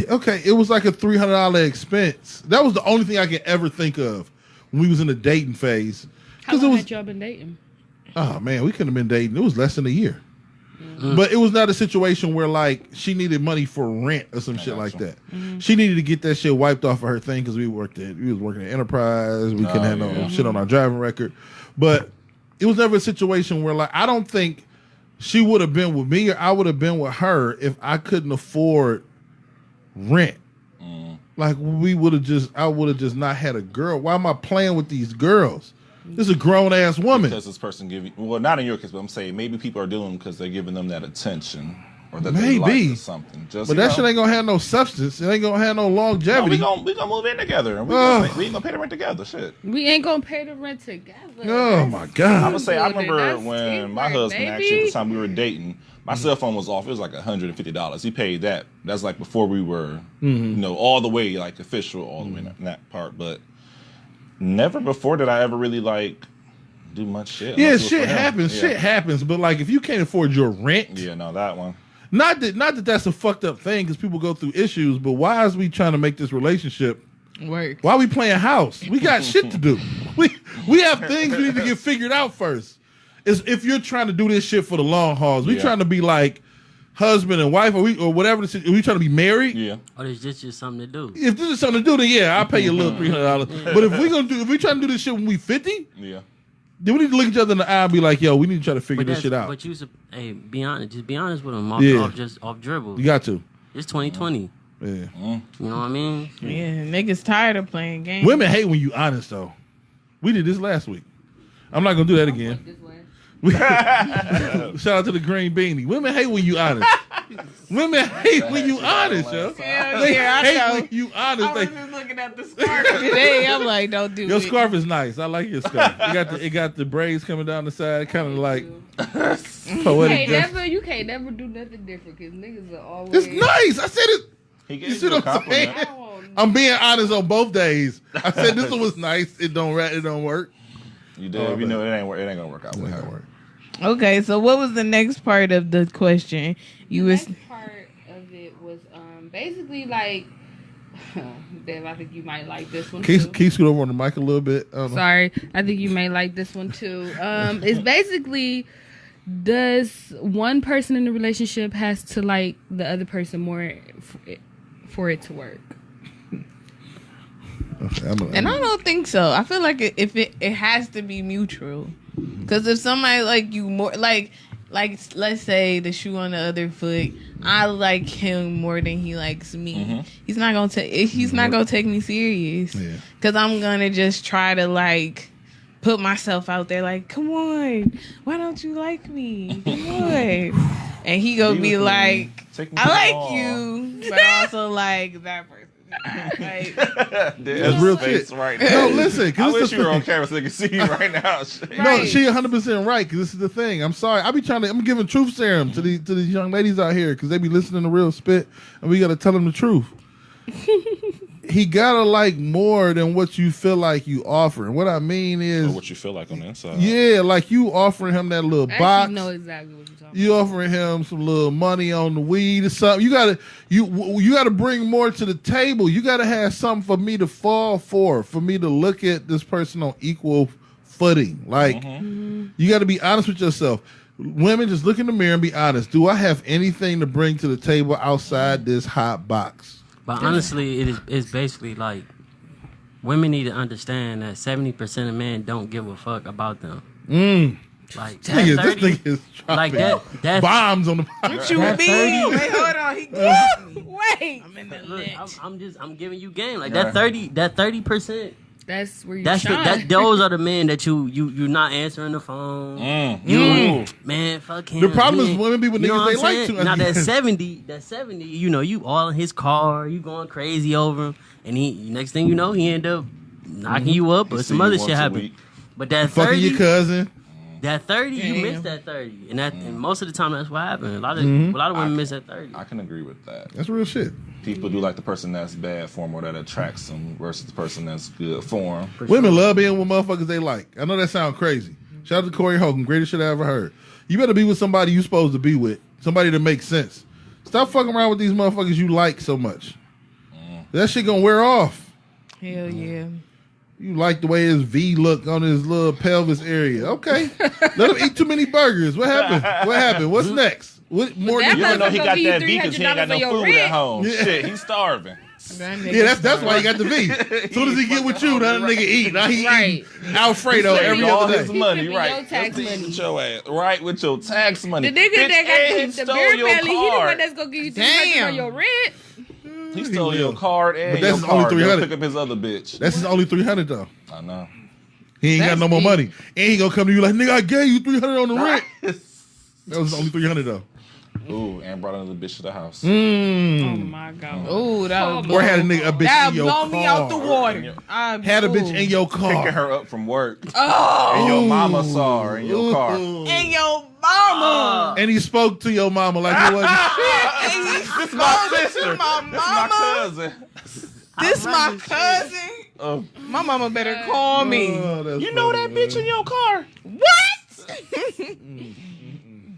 Okay, it was like a $300 expense. That was the only thing I could ever think of when we was in the dating phase. How Because long it was, had y'all been dating? oh man, we couldn't have been dating. It was less than a year. But it was not a situation where like she needed money for rent or some shit like that. She needed to get that shit wiped off of her thing because we was working at Enterprise. We couldn't have no shit on our driving record. But it was never a situation where like I don't think she would have been with me or I would have been with her if I couldn't afford rent. Like I would have just not had a girl. Why am I playing with these girls? This is a grown ass woman. Because this person giving, well, not in your case, but I'm saying maybe people are doing because they're giving them that attention or that they Maybe. like or something. Just, But that shit ain't gonna have no substance. It ain't gonna have no longevity. we gonna move in together and we Ugh. ain't gonna pay the rent together. Shit. We ain't gonna pay the rent together. Oh my I god. would say I Building, remember that's when my teamwork, husband baby. actually at the time we were dating, my cell phone was off. It was like $150. He paid that. That's like before we were, all the way like official, all the way in that part. But never before did I ever really like do much shit. Yeah, unless it was shit for him. happens. Yeah. Shit happens. But like, if you can't afford your rent, Yeah, no, that one. Not that that's a fucked up thing because people go through issues, but why is we trying to make this relationship Work. why are we playing house? We got shit to do. We have things we need to get figured out first. Is if you're trying to do this shit for the long hauls, we trying to be like husband and wife, or whatever. Are we trying to be married? Yeah. Or is this just something to do? If this is something to do, then yeah, I'll pay you a little $300. But if we trying to do this shit when we 50, Yeah. then we need to look each other in the eye and be like, yo, we need to try to figure this shit out. But hey, be honest. Just be honest with him. Off dribble. You got to. It's 2020. Yeah. You know what I mean? Yeah, niggas tired of playing games. Women hate when you honest though. We did this last week. I'm not gonna do that again. Shout out to the green beanie. Women hate when you honest. Women hate when you honest, yo. Hell They yeah, I hate know. when you honest. I was just looking at the scarf today. I'm like, don't do Your it. scarf is nice. I like your scarf. It got the braids coming down the side, kind of like poetic. You can't never do nothing different because niggas are always. It's nice. I said it. He You gave see you a what I'm saying? compliment. I'm being honest on both days. I said this one was nice. It don't work. You did. You know it ain't gonna work out. With her. Okay, so what was the next part of the question? You The was next part of it was basically like. Dave, I think you might like this one too. Can you scoot over on the mic a little bit? Sorry, I think you may like this one too. It's basically, does one person in the relationship has to like the other person more for it to work? Okay, and I don't think so. I feel like it has to be mutual. Because if somebody like you more, like let's say the shoe on the other foot, I like him more than he likes me. Mm-hmm. He's not gonna take me serious. Yeah. Because I'm gonna just try to like put myself out there. Like, come on, why don't you like me? Come on. And he gonna be like, Take me to I the like mall. you, but also like that person. Like, That's real shit. Right No, now. listen. 'cause I it's wish the you were on thing. camera so they could see you right now. Shit. No, she 100% right. Because this is the thing. I'm sorry. I'm giving truth serum to these young ladies out here because they be listening to real spit, and we got to tell them the truth. He gotta like more than what you feel like you offering. What I mean is, Or what you feel like on the inside. yeah, like you offering him that little I box. actually know exactly what you're talking You offering him some little money on the weed or something. You gotta bring more to the table. You gotta have something for me to fall for me to look at this person on equal footing. Like you gotta be honest with yourself. Women, just look in the mirror and be honest. Do I have anything to bring to the table outside this hot box? But honestly, it's basically like women need to understand that 70% of men don't give a fuck about them. Like that This 30, nigga is like dropping that bombs on the what you mean? Wait, hold on. He got me. Wait, I'm in the Look, lynch. I'm giving you game. Like that 30%. that's where you That's shine. those are the men that you're not answering the phone. Man, fuck him. The problem is He ain't- women be with you know niggas what they I'm like saying? to. Now that 70, you know, you all in his car, you going crazy over him, and next thing you know, he end up knocking you up, or He some see other you shit once a happen. week. But that fucking 30, your cousin. that 30, you Damn. miss that 30, and most of the time that's what happened. A lot of women miss that 30. I can agree with that. That's real shit. People do like the person that's bad for them or that attracts them versus the person that's good for them. Women love being with motherfuckers they like. I know that sounds crazy. Shout out to Corey Hogan, greatest shit I ever heard. You better be with somebody you supposed to be with, somebody that makes sense. Stop fucking around with these motherfuckers you like so much. That shit gonna wear off. Hell yeah. You like the way his V look on his little pelvis area. Okay. Let him eat too many burgers. What happened? What's next? What more that than You don't know motherfucker he got give you that V because he ain't got $300 no on your food rent. at home. Yeah. Shit, he's starving. Yeah, that's why he got the V. Soon as he get with you, that nigga eat. Now he Right. eat Alfredo He every spent all other his day. money, He right? spent your tax That's money. with your ass, right? With your tax money. The nigga Bitch, that and got the stole beer your belly, he the card. one that's gonna give you $300 Damn. on your rent. He stole your card and But that's your only card. Go $300. pick up his other bitch. That's his only 300 though. I know. He ain't got That's no more deep. money. And he gonna come to you like, nigga, I gave you 300 on the rent. That was only 300 though. Ooh, and brought another bitch to the house. Oh my god. Oh, that was Or had a bitch that in your blow car. me out the water. Had a bitch in your Picking car. her up from work. And your mama saw her in your car. And your mama. And he spoke to your mama like it wasn't shit. And he This is my spoke sister. to my This is my mama. cousin. This my cousin. Oh, My mama better call me. Oh, that's you know funny, that bitch man. in your car? What?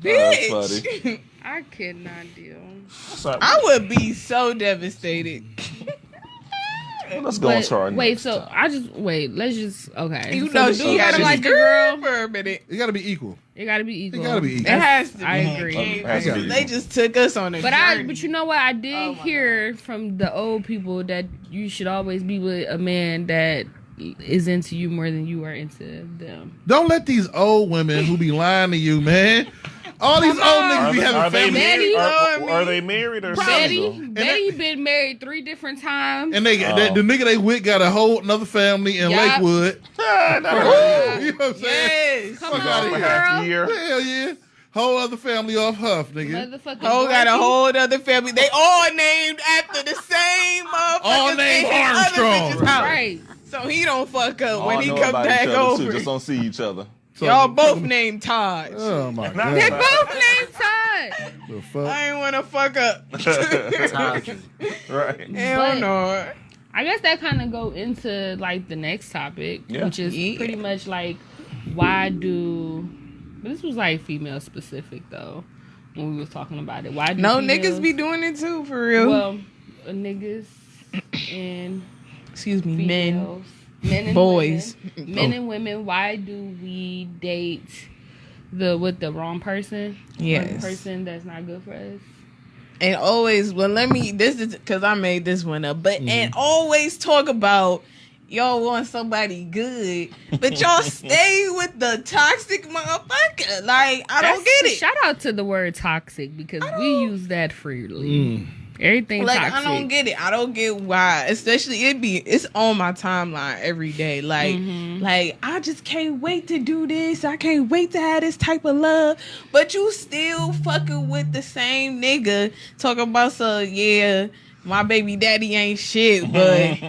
That's Bitch. funny. I cannot deal. Sorry. I would be so devastated. Let's go on to our Wait, next so topic. let's just okay. You So know the she dude gotta gotta be like the girl. for a minute. It got to be equal. It gotta be equal. It gotta be It equal. has to be. I agree. It has to be. They just took us on a But journey. you know what? I did Oh my hear from the old people that you should always be with a man that is into you more than you are into them. Don't let these old women who be lying to you, man. All these old niggas be having family. Betty? Are they married or single? Betty been married 3 different times. And the nigga they with got a whole another family in Yup. Lakewood. You know what I'm saying? Yes. Come Fuck on, outta here. Half a girl. year. Hell yeah. Whole other family off Huff, nigga. Motherfucking Oh, got a Dorothy. whole other family. They all named after the same motherfuckers. All named in other Armstrong. bitches' house. Right. So he don't fuck up All when he know come about back each other, over. too, just don't see each other. So- Y'all both named Taj. Oh my They god. both named Todd. The fuck? I ain't want to fuck up. Right. Hell But- no. I guess that kind of go into like the next topic, Yeah. which is Yeah. pretty much like why do. But this was like female specific though when we was talking about it. Why do No, females, niggas be doing it too, for real. well niggas and Excuse me, men. females, men and Boys. women, men and women. Why do we date the wrong person? Or the Yes. person that's not good for us. And always, this is because I made this one up, but and always talk about y'all want somebody good, but y'all stay with the toxic motherfucker. Like, I don't get it. Shout out to the word toxic because we use that freely. Everything Like, toxic. I don't get it. I don't get why. Especially it's on my timeline every day. Like, like I just can't wait to do this. I can't wait to have this type of love. But you still fucking with the same nigga talking about my baby daddy ain't shit, but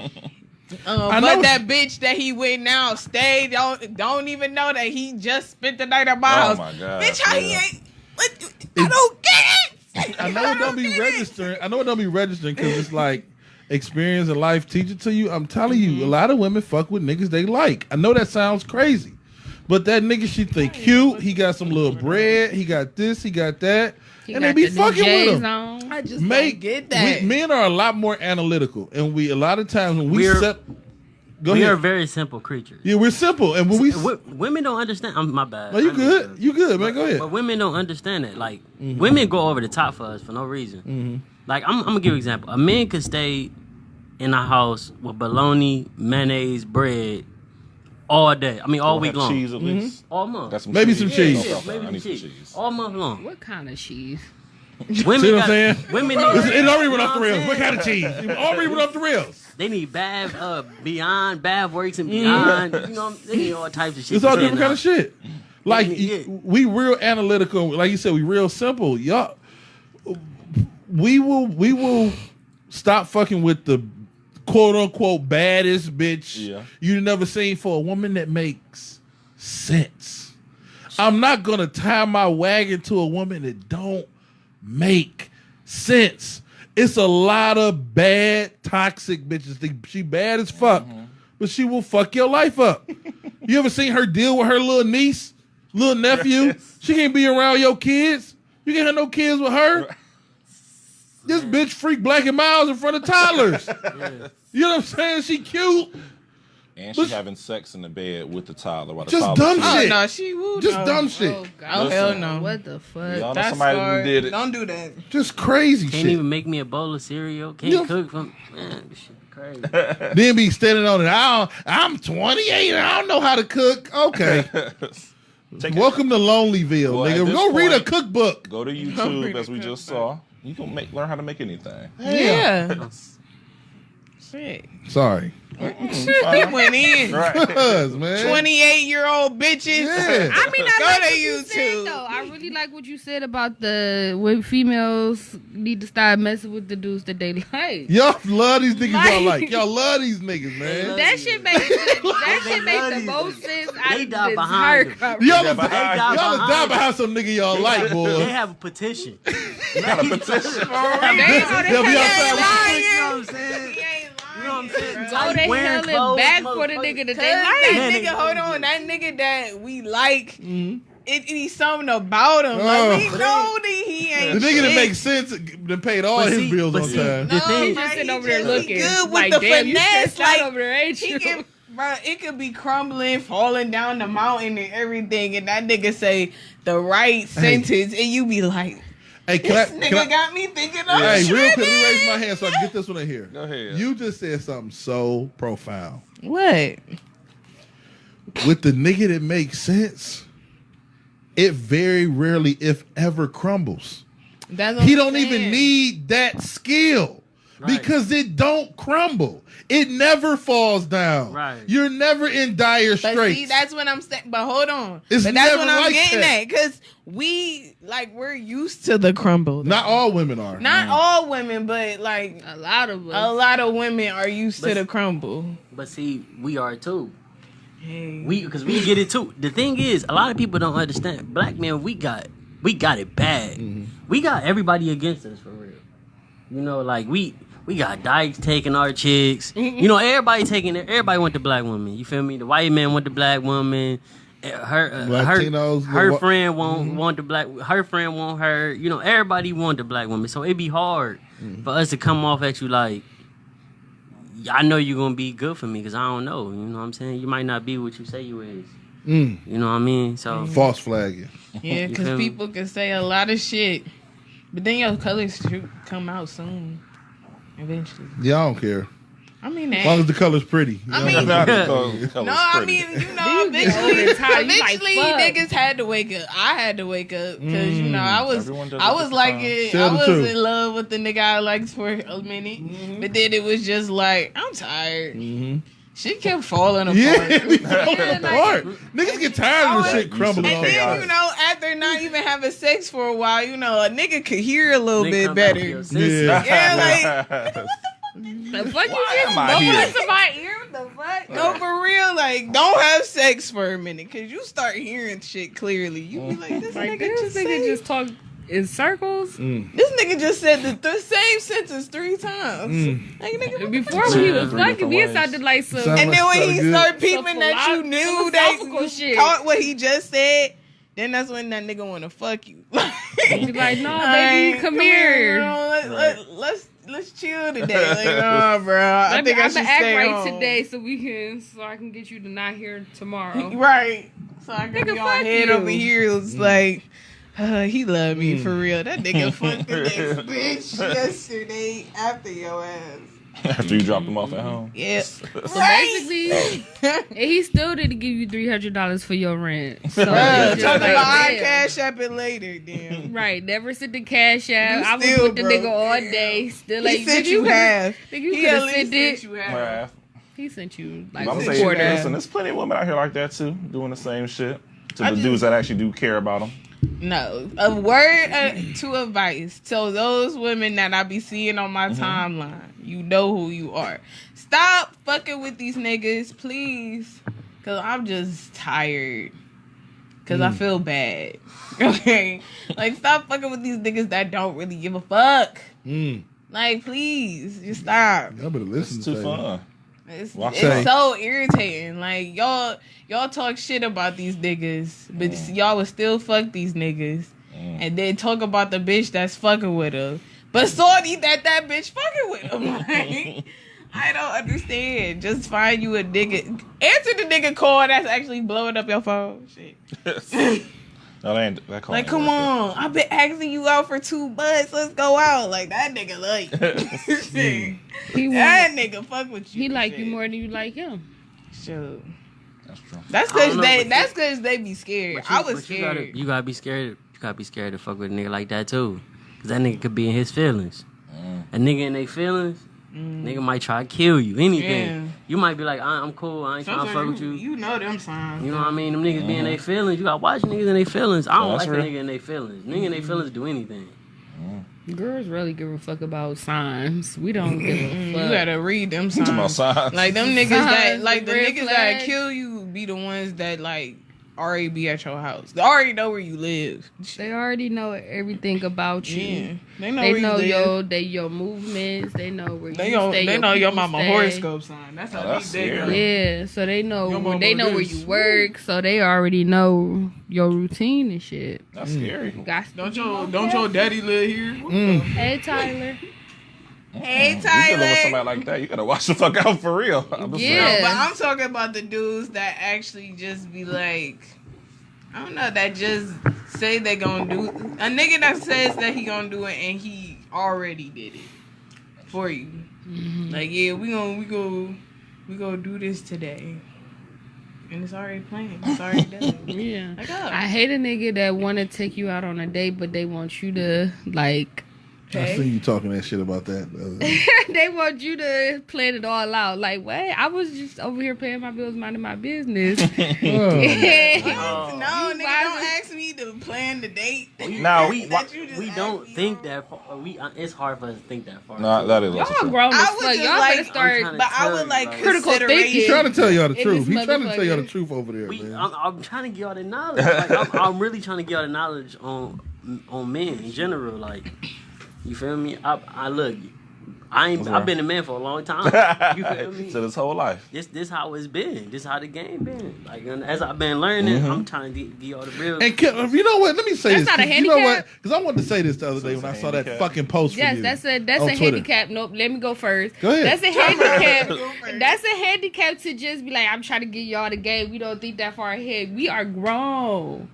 but that bitch that he with now stayed. Don't even know that he just spent the night at my house. my God. Bitch, how he ain't? I don't get it. I know it don't be registering. I know it don't be registering because it's like experience and life teach it to you. I'm telling you, a lot of women fuck with niggas they like. I know that sounds crazy, but that nigga she think cute. He got some little bread. He got this. He got that, He and got they be the new fucking with J's him. on. I just don't get that. Men are a lot more analytical, and we a lot of times when we We're- set. Go We ahead. are very simple creatures. Yeah, we're simple, and when we. Women don't understand. My bad. No, you I good. know. You good, man. Go ahead. But women don't understand it. Like women go over the top for us for no reason. Like I'm gonna give you an example. A man could stay in a house with bologna, mayonnaise, bread all day. I mean, all week long, Cheese at least. all month. That's some Maybe cheese. some cheese. Yeah, Okay, maybe I need some cheese. cheese. All month long. What kind of cheese? Women See what I'm got- saying? Women It already went off the You know rails. I'm What saying? kind of cheese? It already went off the rails. They need Beyond Bath Works and Beyond. You know, they need all types of shit. It's all to different say kind of shit. Like Yeah. we real analytical. Like you said, we real simple. Y'all, we will stop fucking with the quote unquote baddest bitch you never seen for a woman that makes sense. I'm not gonna tie my wagon to a woman that don't make sense. It's a lot of bad, toxic bitches. She bad as fuck, but she will fuck your life up. You ever seen her deal with her little niece, little nephew? She can't be around your kids. You can't have no kids with her. This bitch freak Black and Miles in front of toddlers. You know what I'm saying? She cute. And she having sex in the bed with the toddler while the Just toddler's dumb sleeping. Oh shit. no, she will. Just no. dumb shit. Oh, God. Oh hell no. What the fuck? Y'all know That's somebody who hard. did it. Don't do that. Just crazy Can't shit. even make me a bowl of cereal. Can't Yeah. cook from. Man, this shit crazy. Then be standing on it. I'm 28 and I don't know how to cook. Okay. Take it. Welcome to Lonelyville, Well, at nigga. this Go read a point- cookbook. Go to YouTube as we just saw. You can learn how to make anything. Yeah. Shit. Sorry. He went in. Right. Cuz, man. 28-year-old bitches. Yeah. I mean, I Go like to what you said, YouTube. though. I really like what you said about when females need to stop messing with the dudes that they like. Y'all love these niggas y'all Like- like. Y'all love these niggas, man. That shit makes the these most niggas. sense They out of die the behind entire them. conversation. Y'all Yeah, will but die I- die behind some nigga y'all like, They boy. have a petition. They'll be outside with You know what I'm saying? You know what I'm saying? Oh, they Wearing held it clothes, back for the nigga that they That like. nigga, hold on, that nigga that we like, it be something about him. Like we know that he ain't. The nigga that shit. makes sense that paid all But his see- bills but on see, time. the thing- He just sitting over there he looking. good with Like, the damn, you finesse. stressed out Like over there, ain't he you? can, bro, it could be crumbling, falling down the mountain and everything, and that nigga say the right sentence, and you be like, Hey, this can nigga I? got me thinking of Hey, real shit. quick, let me raise my hand so I can get this one in here. Go ahead. You just said something so profound. What? With the nigga that makes sense, it very rarely, if ever, crumbles. That's what He I'm don't saying. even need that skill Right. because it don't crumble. It never falls down. Right. You're never in dire But straits. see, that's what I'm saying. But hold on. It's but that's never what I'm like getting that. at. Because we're used to the crumble. Not all women are. Not all women, but like A lot of us. a lot of women are used to But- the crumble. But see, we are too. Hey. Because we get it too. The thing is, a lot of people don't understand. Black men, we got it bad. We got everybody against us for real. You know, like we got dykes taking our chicks. You know, everybody want the black woman. You feel me? The white man want the black woman. Latinos, her friend want the black. Her friend want her. You know, everybody want the black woman. So it be hard for us to come off at you like, I know you're gonna be good for me because I don't know. You know what I'm saying? You might not be what you say you is. You know what I mean? So False flagging. Yeah, You because feel me? people can say a lot of shit, but then your colors should come out soon, eventually. Yeah, I don't care. I mean As long as that. the color's pretty. I mean- Not the color's No, I pretty. mean, you know, Then you get older and tired, you like, eventually fuck. niggas had to wake up. I had to wake up because you know Everyone does I it was different like times. it. Tell I the was truth. in love with the nigga I liked for a minute, but then it was just like I'm tired. Shit kept falling apart. Yeah, it be Yeah, falling like- apart. Niggas get tired of the shit crumbling And on. then, you know, after not even having sex for a while, you know, a nigga could hear a little Nigga bit come back to better. your senses. Yeah. Yeah, like, The fuck you Why just am I here? mumbling to my ear? What the fuck? no, for real, like, don't have sex for a minute, because you start hearing shit clearly. You be like, this Like, nigga this just nigga said, just talk in circles. this nigga just said the same sentence 3 times. Like, nigga, what the Before fuck? when he was Three fucking different me, it ways. sounded like some. Sound- And then when So he good. started peeping that you knew that philosophical you shit. caught what he just said, then that's when that nigga want to fuck you. Be like, no, Like, baby, come here. Bro, let's chill today. Like, nah, bro. I think I I'm should gonna act stay right home. today so I can get you to not hear tomorrow. Right. So I can Nigga, be on fuck head you. over here. It's like, he loved me for real. That nigga fucked the next bitch yesterday after your ass. After you dropped them off at home. Yeah. So basically, and he still didn't give you $300 for your rent. So Bruh, it's just talking like, about I damn. cash app it later, damn. Right, never sent the cash out. You I was still with the broke, nigga all yeah. day. Still He ain't sent bitch, you could've- half. Nigga, you He could at have least sent sent it. you half. Right. He sent you like I'm a saying, quarter. listen, there's plenty of women out here like that too, doing the same shit to I the just- dudes that actually do care about them. No, a word to advice. So those women that I be seeing on my timeline, you know who you are. Stop fucking with these niggas, please. Cause I'm just tired. Cause I feel bad. Okay, like stop fucking with these niggas that don't really give a fuck. Like, please, just stop. Y'all better listen It's to too Taylor. fun. It's, Watch it's out. so irritating. Like y'all talk shit about these niggas, but y'all would still fuck these niggas, and then talk about the bitch that's fucking with them. But sorry that bitch fucking with him. Like, I don't understand. Just find you a nigga. Answer the nigga call that's actually blowing up your phone. Shit. No, that ain't, that call Like, ain't come worth on. I've been asking you out for 2 months. Let's go out. Like, that nigga like you. Shit. He That want, nigga fuck with you. he like you Shit. more than you like him. Sure. it. That's true. That's I because don't know, they. but That's because they be scared. But you- I was but scared. You gotta be scared. You gotta be scared to fuck with a nigga like that too, cause that nigga could be in his feelings. A nigga in their feelings, nigga might try to kill you. Anything. Yeah. You might be like, I'm cool. I ain't trying to fuck with you. You know them signs. You know what I mean? Them niggas be in their feelings. You gotta watch niggas in their feelings. I don't That's like real. a nigga in their feelings. Nigga in their feelings do anything. Girls really give a fuck about signs. We don't give a You fuck. gotta read them Talking about signs. signs. Like them niggas that, Signs, like the red niggas flag. that kill you, be the ones that like already be at your house. They already know where you live. They already know everything about you. Yeah, they know They where know you live. your movements. They know where They you know, stay. they know your people mama stay. horoscope sign. That's how that's they know. scary. Yeah, so they know Your mama they know where this. you work, so they already know your routine and shit. That's scary. Got to Don't be your more don't your careful. daddy live here? Hey Tyler. Hey You dealing with Tyler. somebody like that, you gotta watch the fuck out for real. I'm just Yeah. saying. But I'm talking about the dudes that actually just be like, I don't know, that just say they gonna do a nigga that says that he gonna do it and he already did it for you. Like, yeah, we gonna do this today, and it's already planned. It's already done. Yeah. Like, oh. I hate a nigga that want to take you out on a date, but they want you to like. I seen you talking that shit about that. the other day. They want you to plan it all out. Like, what? I was just over here paying my bills, minding my business. Oh. No, nigga, You don't ask me to plan the date. Now, we That you just we asked don't me think on. that far. It's hard for us to think that far. Nah, that is also Y'all true. grown as I fuck. would Y'all just better like- start. I'm But I would Like, like critical thinking. He's consideration. trying to tell y'all the In truth. this He's trying to tell y'all the motherfucker. truth over there, man. I'm trying to get y'all the knowledge. Like, I'm really trying to get y'all the knowledge on men in general. Like, you feel me? I look. I've been a man for a long time. You feel me? So this whole life. This how it's been. This how the game been. Like, and as I've been learning, I'm trying to get y'all the real. And you know what? Let me say That's this. not a 'cause you know what? handicap? Because I wanted to say this the other day when I saw that handicap. fucking post Yes, from you. that's on a Twitter. handicap. Nope, let me go first. Go ahead. That's a handicap. first. That's a handicap to just be like, I'm trying to get y'all the game. We don't think that far ahead. We are grown.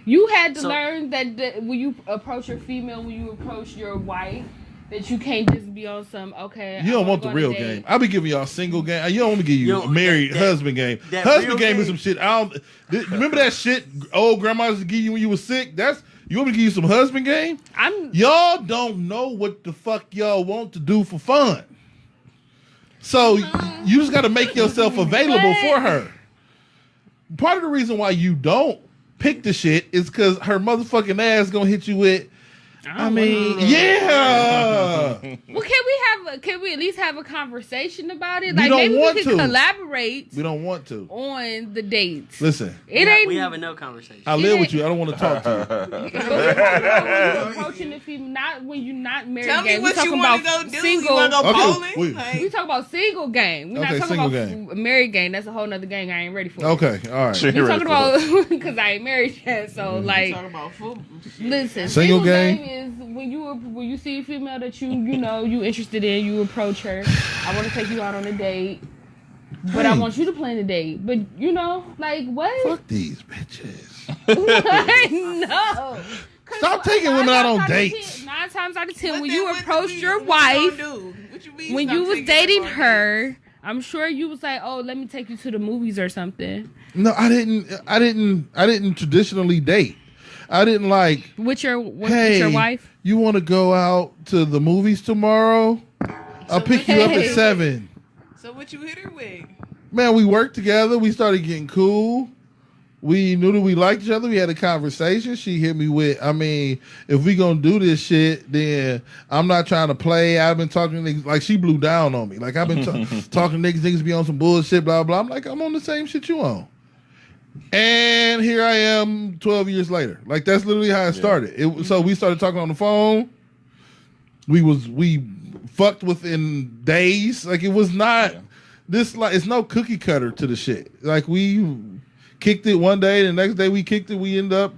You had to So- learn that when you approach your female, when you approach your wife, that you can't just be on some, okay. You I don't wanna want go the on a real date. game. I'll be giving y'all single game. You don't want me to give you Yo, a married that- husband game. that Husband real game is game. some shit. Remember that shit old grandmas used to give you when you was sick? You want me to give you some husband game? Y'all don't know what the fuck y'all want to do for fun. So you just got to make yourself available for her. Part of the reason why you don't pick the shit is because her motherfucking ass gonna hit you with. I mean, yeah. Well, can we at least have a conversation about it? We Like don't maybe want we can to. collaborate We don't want to. on the dates. Listen, It ain't We having no conversation. I live with you. I don't want to talk to you. approaching the female, not when you're not married. Tell me game. We what you talking want to about go do. You single. want to go Okay, bowling? wait. Like, We talk about single game. We're Okay, not talking single about game. married game. That's a whole nother game. I ain't ready for. Okay, all right. Sure. We're Ready talking for that. about because I ain't married yet. So like, talking about football. listen, Single single game? game is when you see a female that you interested in, you approach her. I want to take you out on a date, but I Hey. want you to plan the date. But like what? Fuck these bitches. No. Stop taking women out on dates. 9 times out of 10, What when then- you what approached we- your what we wife, gonna do? What you mean when stop you was taking dating them on her, I'm sure you was like, "Oh, let me take you to the movies or something." No, I didn't traditionally date. I didn't like, With your hey, wife? you want to go out to the movies tomorrow? I'll pick you up at Hey. 7. dates? So what you hit her with? Man, we worked together. We started getting cool. We knew that we liked each other. We had a conversation. She hit me with, if we gonna do this shit, then I'm not trying to play. I've been talking to niggas, like she blew down on me. Like I've been talking to niggas be on some bullshit, blah, blah. I'm like, I'm on the same shit you on. And here I am 12 years later. Like that's literally how it started. So we started talking on the phone. We fucked within days. Like it was not this, like it's no cookie cutter to the shit. Like we kicked it one day, the next day we kicked it, we end up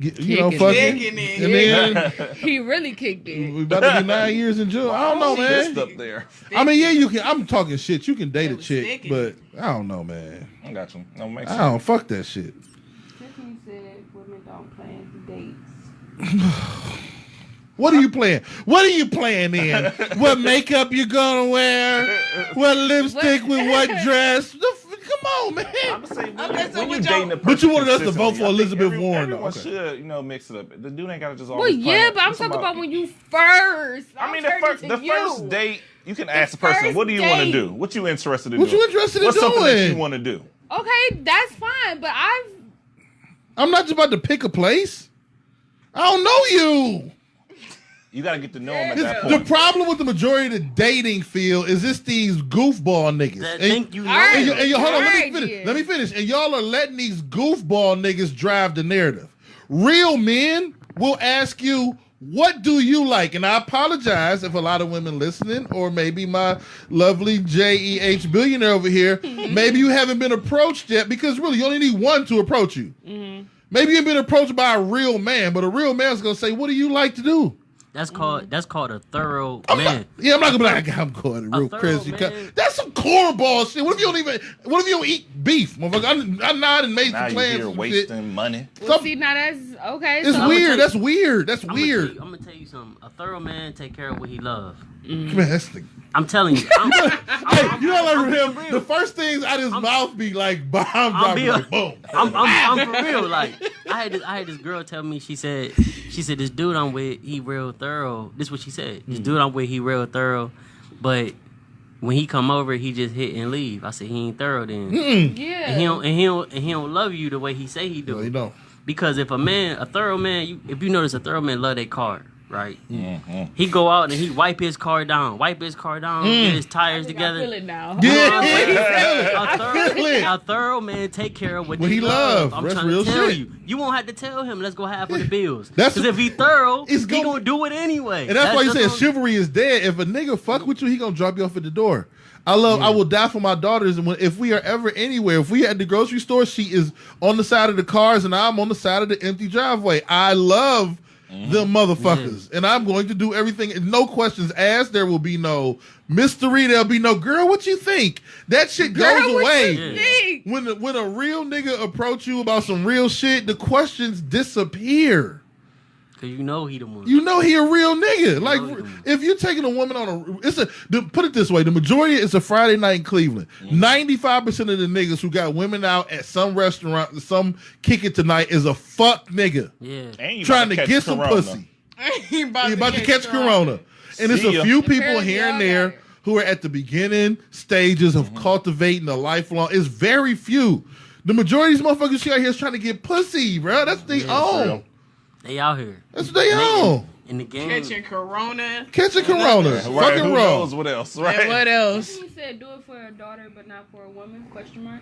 Kicking fucking. Kicking it. And then He really kicked it. we about to be 9 years in June. I don't know, Fist man. up there. I mean, yeah, you can. I'm talking shit. You can date a was chick, sticking. but I don't know, man. I got you. No, makes I sense. don't fuck that shit. Tiffany said women don't plan dates. What are you playing? What are you playing in? What makeup you gonna wear? What lipstick with what dress? Come on, man. I'm saying when, Okay, so when you what dating y'all- a person But you wanted us to vote consistently, for I think Elizabeth Warren, though. Everyone Okay. should, mix it up. The dude ain't gotta just Well, always. yeah, but I'm talking talking about when you first. I mean, I'm the turning to first you. date, you can ask the person, first "What do you want to date. do? What you interested in? What doing? you interested in What's something that doing? you want to do?" Okay, that's fine, but I'm not just about to pick a place. I don't know you. You got to get to know them at This- that the point. problem with the majority of the dating field is it's these goofball niggas. That And- think you know. Alright. And hold on, let me Alright, finish. yeah. Let me finish. And y'all are letting these goofball niggas drive the narrative. Real men will ask you, what do you like? And I apologize if a lot of women listening, or maybe my lovely JEH billionaire over here, maybe you haven't been approached yet, because really you only need one to approach you. Maybe you've been approached by a real man, but a real man's gonna say, what do you like to do? That's called a thorough I'm man. not, yeah, I'm not gonna be like, I'm going to real thorough crazy. man. That's some cornball shit. What if you don't even? What if you don't eat beef, motherfucker? I'm not and made Now some you plans. here and shit. wasting money. Well, see, now that's okay. It's so weird. That's weird. That's weird. I'm gonna tell you something. A thorough man take care of what he loves. Man, that's the. I'm telling you. Hey, you know, like I'm him. for real. The first things out his mouth be like bomb dropping, being- like boom. I'm for real. Like I had this girl tell me. She said this dude I'm with, he real thorough. This is what she said. This dude I'm with, he real thorough, but when he come over, he just hit and leave. I said he ain't thorough then. yeah. And he don't love you the way he say he do. No, you don't. Because if a thorough man, if you notice, a thorough man love their car, right? He go out and he wipe his car down, get his tires I together. feel it now. Yeah. A thorough man take care of what What he he love. love. I'm That's trying real to tell shit. you. You won't have to tell him, let's go half of the bills. That's- Because if he thorough, It's he gonna- gonna do it anyway. And that's why you just said what- chivalry is dead. If a nigga fuck with you, he gonna drop you off at the door. I will die for my daughters. And if we are ever anywhere, if we at the grocery store, she is on the side of the cars and I'm on the side of the empty driveway. I love them motherfuckers. And I'm going to do everything. No questions asked. There will be no mystery. There'll be no, girl, what you think? That shit goes Girl, what away. you think? When a real nigga approach you about some real shit, the questions disappear. Cause you know he the one. You know he a real nigga. Like know he the one. if you're taking a woman on put it this way, the majority is a Friday night in Cleveland. 95% of the niggas who got women out at some restaurant, some kick it tonight is a fuck nigga Yeah. And you trying about to catch get some corona. pussy. He He about to catch corona. And it's See ya. a few people Apparently here and y'all there got it. who are at the beginning stages of cultivating a lifelong. It's very few. The majority of these motherfuckers you see out here is trying to get pussy, bro. That's what they for own. real. They out here. That's what they own. In the game. Catching corona. Catching corona. Right, Fucking who wrong. knows what else, And right? what else? He said, "Do it for a daughter, but not for a woman?" Question mark.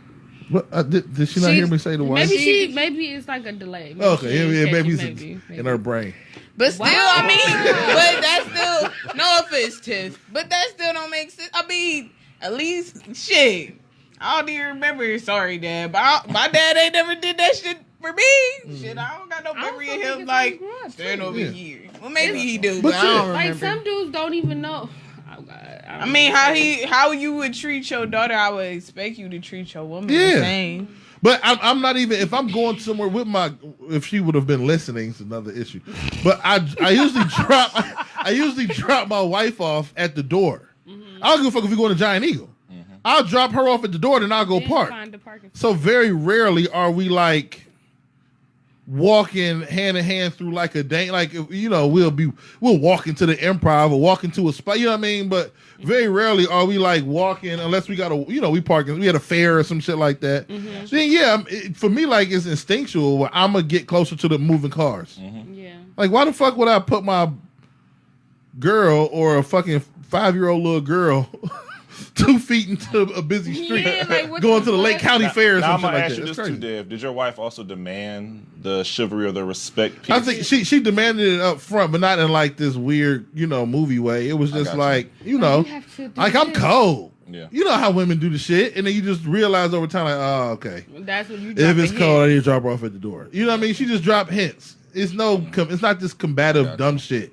What, did she not hear me say the wife? Maybe it's like a delay. Maybe Okay, she- maybe maybe. in her brain. But still, Wow. I mean, but that still, no offense, Tiff, but that still don't make sense. I mean, at least, shit, I don't even remember. Sorry, Dad, but my dad ain't never did that shit for me. Shit, I don't got no memory of also think him it's like grew up, stand too. over Yeah. here. Well, maybe he do, But but I don't yeah. Like remember. some dudes don't even know. Oh, God, I mean, how you would treat your daughter, I would expect you to treat your woman Yeah. the same. But I'm not even, if I'm going somewhere with if she would have been listening, it's another issue. But I usually drop my wife off at the door. I don't give a fuck if we go to Giant Eagle. I'll drop her off at the door, then I'll go park. Find the parking. So very rarely are we like walking hand in hand through like a day, like we'll walk into the Improv or walk into a spot, you know what I mean? But very rarely are we like walking unless we got we parking, we had a fair or some shit like that. Then yeah, for me, like it's instinctual where I'm gonna get closer to the moving cars. Yeah. Like why the fuck would I put my girl or a fucking 5-year-old little girl 2 feet into a busy street, Yeah, like, what going the to the Lake fuck? County Fair or Now I'm something gonna like ask that? you That's this too, crazy. Dev. Did your wife also demand the chivalry or the respect piece? I think she demanded it up front, but not in like this weird, movie way. It was just got you. like, You have to do like I'm this. cold. Yeah. You know how women do the shit, and then you just realize over time, like, oh, okay. That's what you. If drop it's a cold, I hint. need to drop her off at the door. You know what I mean? She just dropped hints. It's it's not this combative dumb shit.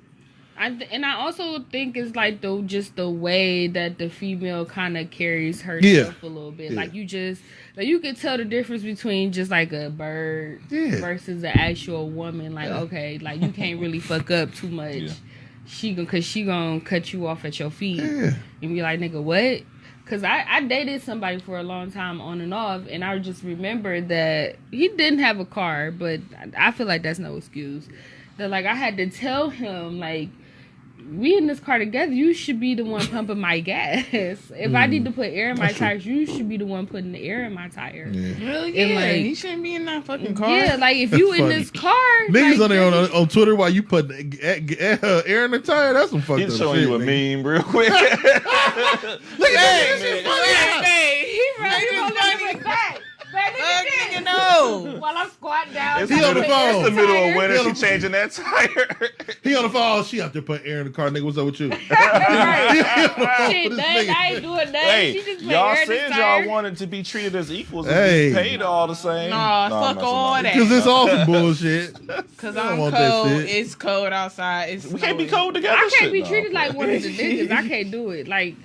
And I also think it's like just the way that the female kind of carries herself a little bit. Yeah. Like you can tell the difference between just like a bird Yeah. versus an actual woman. Like okay, like you can't really fuck up too much. Yeah. She gonna cut you off at your feet Yeah. and be like, nigga, what? Cause I dated somebody for a long time on and off, and I just remember that he didn't have a car, but I feel like that's no excuse. That like I had to tell him like, we in this car together. You should be the one pumping my gas. If I need to put air in my tires, you should be the one putting the air in my tire. Hell And, yeah, like- he shouldn't be in that fucking car. Yeah, like if you in funny. this car, Niggas like, on Twitter while you put air in the tire. That's some fucked He's up showing shit. you a nigga. meme real quick. Look at that shit. Hey, he right You in gonna let me back. Man, nigga, no. While I'm squatting down, It's He on the phone. It's the middle of Tire. winter. She changing that tire. He on the phone. She out there putting air in the car. Nigga, what's up with you? Shit, This nothing. nigga. I ain't doing nothing. Hey, She just put y'all air in the said tire. y'all wanted to be treated as equals and Hey. be paid all the same. Nah, No, I'm fuck messing all up. that. Because it's all some bullshit. Cause I don't I'm want that cold. shit. It's cold outside. It's We can't be snowing. cold together. I can't Shit, be no. treated like one of the niggas. I can't do it. Like,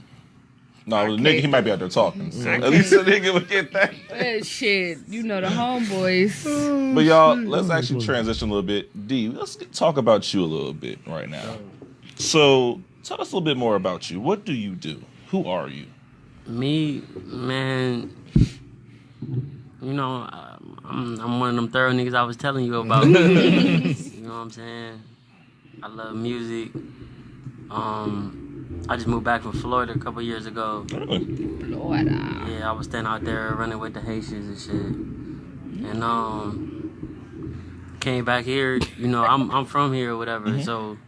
No, the nigga, he might be out there talking. So I at least the nigga would get that. shit, you know, the homeboys. But y'all, let's actually transition a little bit. D, let's talk about you a little bit right now. So, tell us a little bit more about you. What do you do? Who are you? Me, man, you know, I'm one of them thorough niggas I was telling you about. You know what I'm saying? I love music. I just moved back from Florida a couple years ago. Really? Florida. Yeah, I was standing out there running with the Haitians and shit. And came back here, you know, I'm from here or whatever, so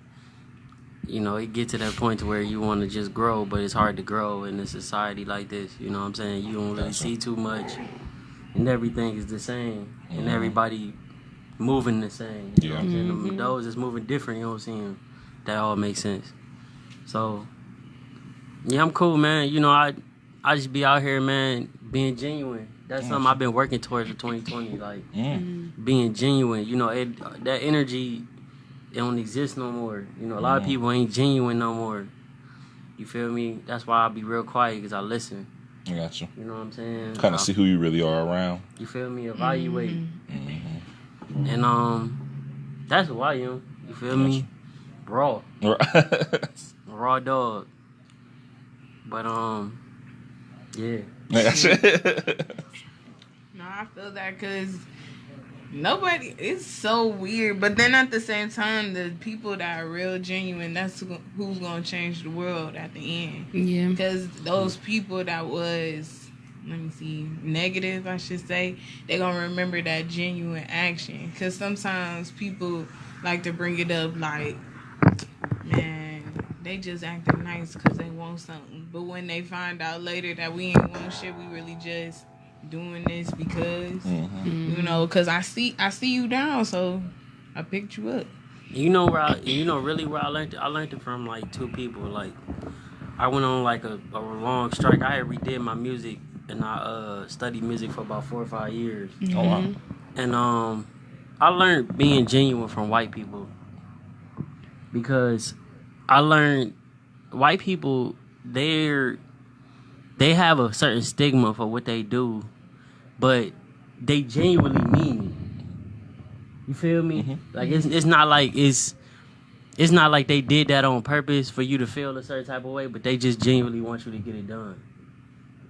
you know, it get to that point to where you want to just grow, but it's hard to grow in a society like this. You know what I'm saying? You don't really see too much, and everything is the same, and everybody moving the same. You know what I'm saying? Them- Those that's moving different, you don't see them. That all makes sense. So, yeah, I'm cool, man. You know, I just be out here, man, being genuine. That's something I've been working towards for 2020, like being genuine. You know, that energy, it don't exist no more. You know, a lot of people ain't genuine no more. You feel me? That's why I be real quiet, because I listen. I got you. You know what I'm saying? Kind of see who you really are around. You feel me? Evaluate. And that's who I am. You feel me? Raw. Raw dog. But yeah. No, I feel that because nobody. It's so weird, but then at the same time, the people that are real genuine, that's who's gonna change the world at the end. Yeah. Because those people that was, let me see, negative, I should say, they're gonna remember that genuine action. Because sometimes people like to bring it up like, man, they just acting nice because they want something. But when they find out later that we ain't want shit, we really just doing this because, you know, because I see you down, so I picked you up. You know where really where I learned it from, like, two people. Like, I went on like a long strike. I had redid my music, and I studied music for about 4 or 5 years. Oh, wow. And I learned being genuine from white people, because I learned white people, they have a certain stigma for what they do, but they genuinely mean it. You feel me? Like it's not like it's not like they did that on purpose for you to feel a certain type of way, but they just genuinely want you to get it done.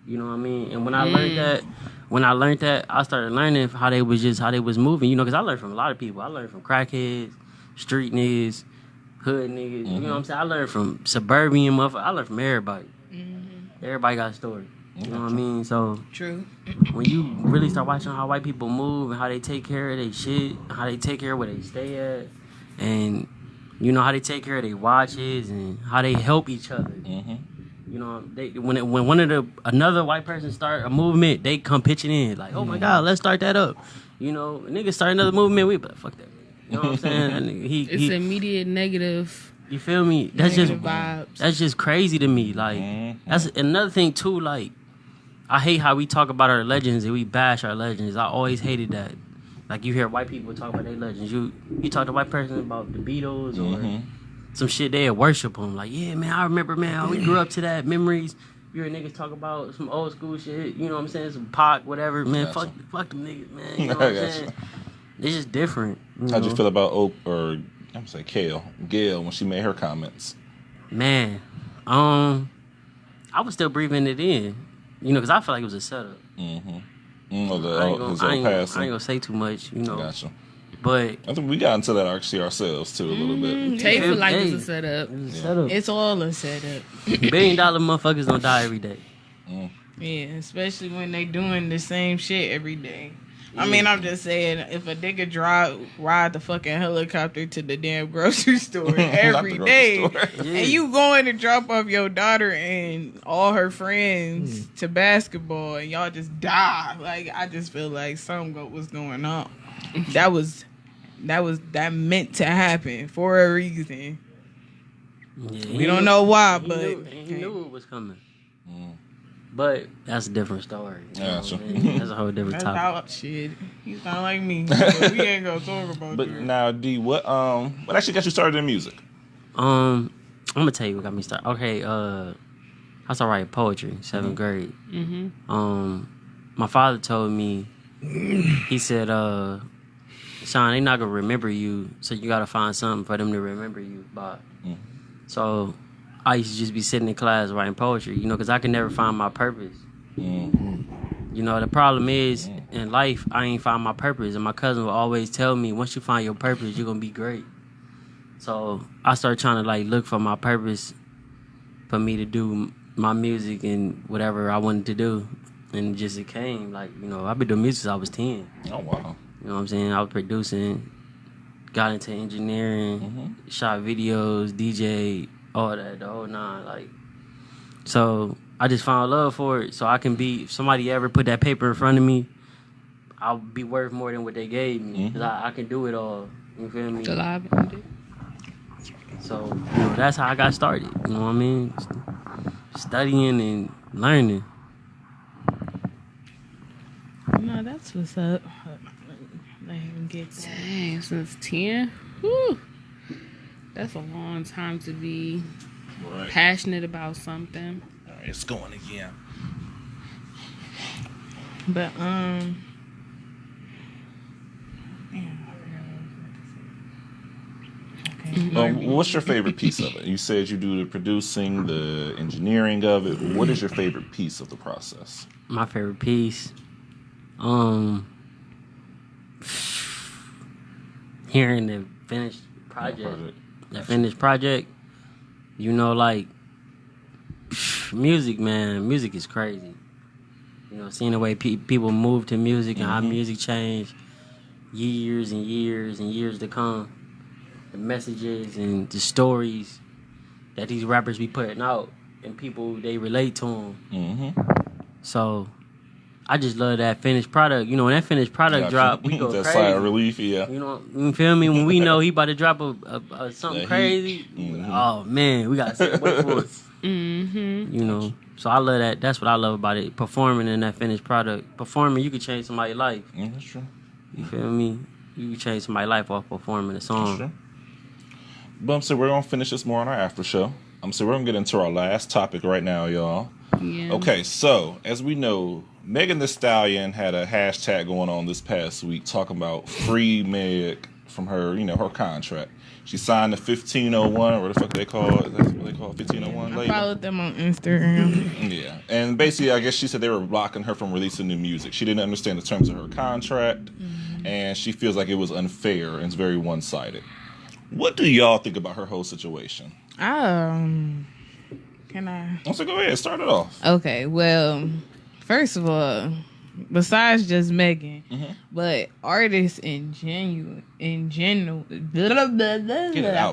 You know what I mean? And when I learned that, I started learning how they was moving. You know, because I learned from a lot of people. I learned from crackheads, street niggas, hood niggas. You know what I'm saying? I learned from suburban motherfuckers. I learned from everybody. Everybody got a story. You know what I mean? So True. when you really start watching how white people move and how they take care of their shit, how they take care of where they stay at, and you know how they take care of their watches and how they help each other. You know, when another white person start a movement, they come pitching in like, oh my God, let's start that up. You know, niggas start another movement, we be like, fuck that. You know what I'm saying? That nigga, It's immediate negative. you feel me? That's Negative vibes. That's just crazy to me. Like that's another thing too. Like I hate how we talk about our legends and we bash our legends. I always hated that. Like you hear white people talk about their legends. You talk to a white person about the Beatles or some shit, they worship them. Like, yeah, man, I remember, man, we grew up to that, memories. You hear niggas talk about some old school shit, you know what I'm saying? Some Pac, whatever. Man, fuck them niggas, man. You know what I'm saying? It's just different. How'd you feel about I'm gonna say Gail, when she made her comments? Man, I was still breathing it in, you know, because I feel like it was a setup. His I own ain't passing. gonna say too much, you know. Gotcha. But I think we got into that actually ourselves too a little bit. Tay feel like Hey. it's a setup. setup. It's all a setup. $1 billion motherfuckers don't die every day. Yeah, especially when they doing the same shit every day. I mean, I'm just saying, if a nigga ride the fucking helicopter to the damn grocery store every grocery day, store. and you going to drop off your daughter and all her friends to basketball, and y'all just die, like, I just feel like something was going on. That meant to happen for a reason. Yeah, We don't know why, but he knew it was coming. But that's a different story. You Yeah, know sure. what I mean? That's a whole different that's topic. how shit. He's not like me. So we ain't gonna talk about But that. now, D, what actually got you started in music? I'm gonna tell you what got me started. Okay, I started writing poetry, 7th grade. My father told me, he said, Sean, they not gonna remember you, so you gotta find something for them to remember you by. So I used to just be sitting in class writing poetry, because I could never find my purpose. The problem is, in life, I ain't find my purpose. And my cousin would always tell me, once you find your purpose, you're going to be great. So I started trying to, look for my purpose for me to do my music and whatever I wanted to do. And it came. I've been doing music since I was 10. Oh wow. You know what I'm saying? I was producing, got into engineering, shot videos, DJ, all that, the whole nine. So I just found love for it. So I can be, if somebody ever put that paper in front of me, I'll be worth more than what they gave me. Because I can do it all. You feel me? So, that's how I got started. You know what I mean? Studying and learning. No, that's what's up. Let him get that. Dang, since 10? Whew. That's a long time to be Right. passionate about something. All right, it's going again. But What's your favorite piece of it? You said you do the producing, the engineering of it. What is your favorite piece of the process? My favorite piece, hearing the finished project. The finished project, music, man. Music is crazy. Seeing the way people move to music and how music changed years and years and years to come. The messages and the stories that these rappers be putting out and people, they relate to them. So I just love that finished product. When that finished product drop, we go that crazy. sigh of relief, yeah. You feel me? When we know he about to drop a something crazy, oh man, we gotta sit and wait for it. So I love that. That's what I love about it. Performing in that finished product. Performing, you can change somebody's life. That's true. You feel me? You can change somebody's life off performing a song. That's true. But so we're gonna finish this more on our after show. So we're gonna get into our last topic right now, y'all. Yeah. Okay, so as we know, Megan Thee Stallion had a hashtag going on this past week talking about free Meg from her, her contract. She signed the 1501, or what the fuck they call it? That's what they call it, 1501 I label. followed them on Instagram. Yeah, and basically, I guess she said they were blocking her from releasing new music. She didn't understand the terms of her contract, and she feels like it was unfair and it's very one-sided. What do y'all think about her whole situation? Can I? So go ahead, start it off. Okay, well, first of all, besides just Megan, but artists in general, I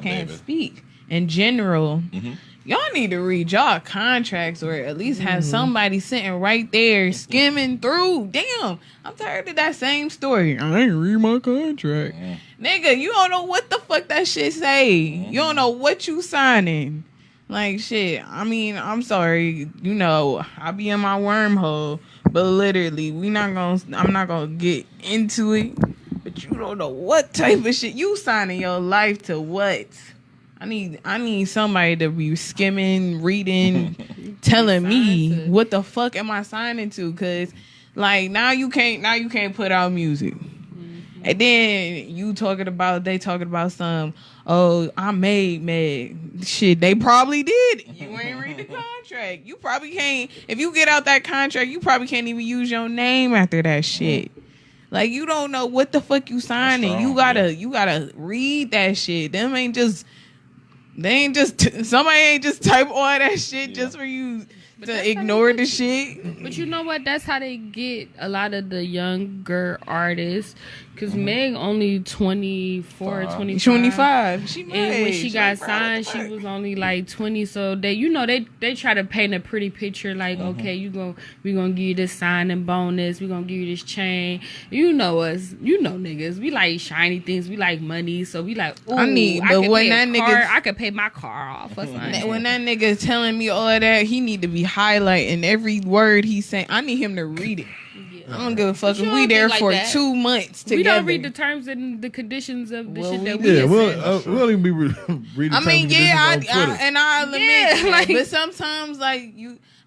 can't speak. In general, y'all need to read y'all contracts, or at least have somebody sitting right there skimming through. Damn, I'm tired of that same story. I ain't read my contract. Nigga, you don't know what the fuck that shit say. You don't know what you signing. Like, shit, I mean, I'm sorry, I be in my wormhole, but literally, I'm not gonna get into it, but you don't know what type of shit you signing your life to what. I need somebody to be skimming, reading, telling me what the fuck am I signing to, cause now you can't put out music. And then they talking about some, oh, I made Meg. Shit, they probably did. You ain't read the contract. You probably can't, if you get out that contract, you probably can't even use your name after that shit. Like, you don't know what the fuck you signing. Strong, You gotta read that shit. Them ain't just. They ain't just. Somebody ain't just type all that shit just for you to ignore the shit. But you know what? That's how they get a lot of the younger artists. Because Meg only 24, 25. 25. She my And when age. she got signed, she was only like 20. So they, they try to paint a pretty picture. Like, okay, we gonna give you this signing bonus. We gonna give you this chain. You know us. You know niggas. We like shiny things. We like money. So we like, ooh, I could pay my car off or something. When that nigga telling me all of that, he need to be highlighting every word he's saying. I need him to read it. I don't give a fuck if we there for 2 months together. We don't read the terms and the conditions of the shit that we we don't even be reading. I mean, I'll admit Yeah, that. But sometimes, like,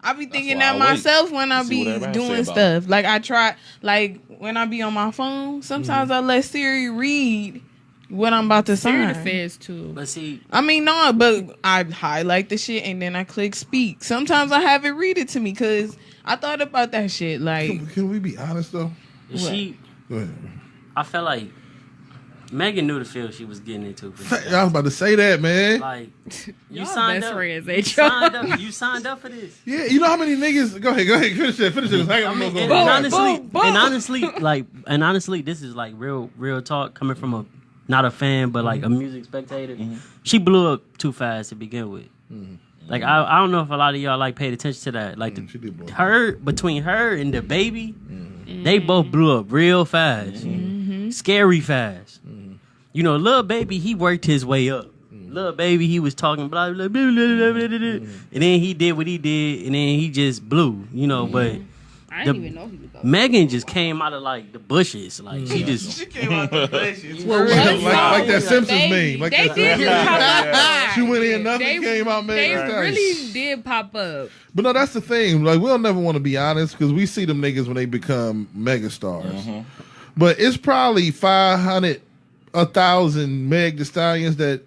I be thinking that myself when I be doing stuff. Like, I try, like, when I be on my phone, sometimes I let Siri read what I'm about to sign. the feds too. But see, I mean, no, but I highlight the shit and then I click speak. Sometimes I have it read it to me because I thought about that shit. Like, Can we be honest though? she, Go ahead. I felt like Megan knew the field she was getting into. I was about to say that, man. Like, you Y'all signed best up. friends, You ain't signed y'all? up. You signed up for this. Yeah, you know how many niggas? Go ahead, finish it. I mean, and honestly, this is like real talk coming from a not a fan, but like a music spectator. She blew up too fast to begin with. Like I don't know if a lot of y'all like paid attention to that. Like between her and the baby, they both blew up real fast, scary fast. You know, Lil Baby, he worked his way up. Lil Baby, he was talking blah blah blah blah blah blah, blah, and then he did what he did, and then he just blew. You know, but I didn't even know he was up. Megan just came out of like the bushes, like she just. she came out the bushes. like that Simpsons meme. Like They that did just pop up. She went in, nothing came out. They Man, really did pop up. But no, that's the thing. Like, we'll never want to be honest because we see them niggas when they become megastars. But it's probably 500, 1,000 Meg Thee Stallions that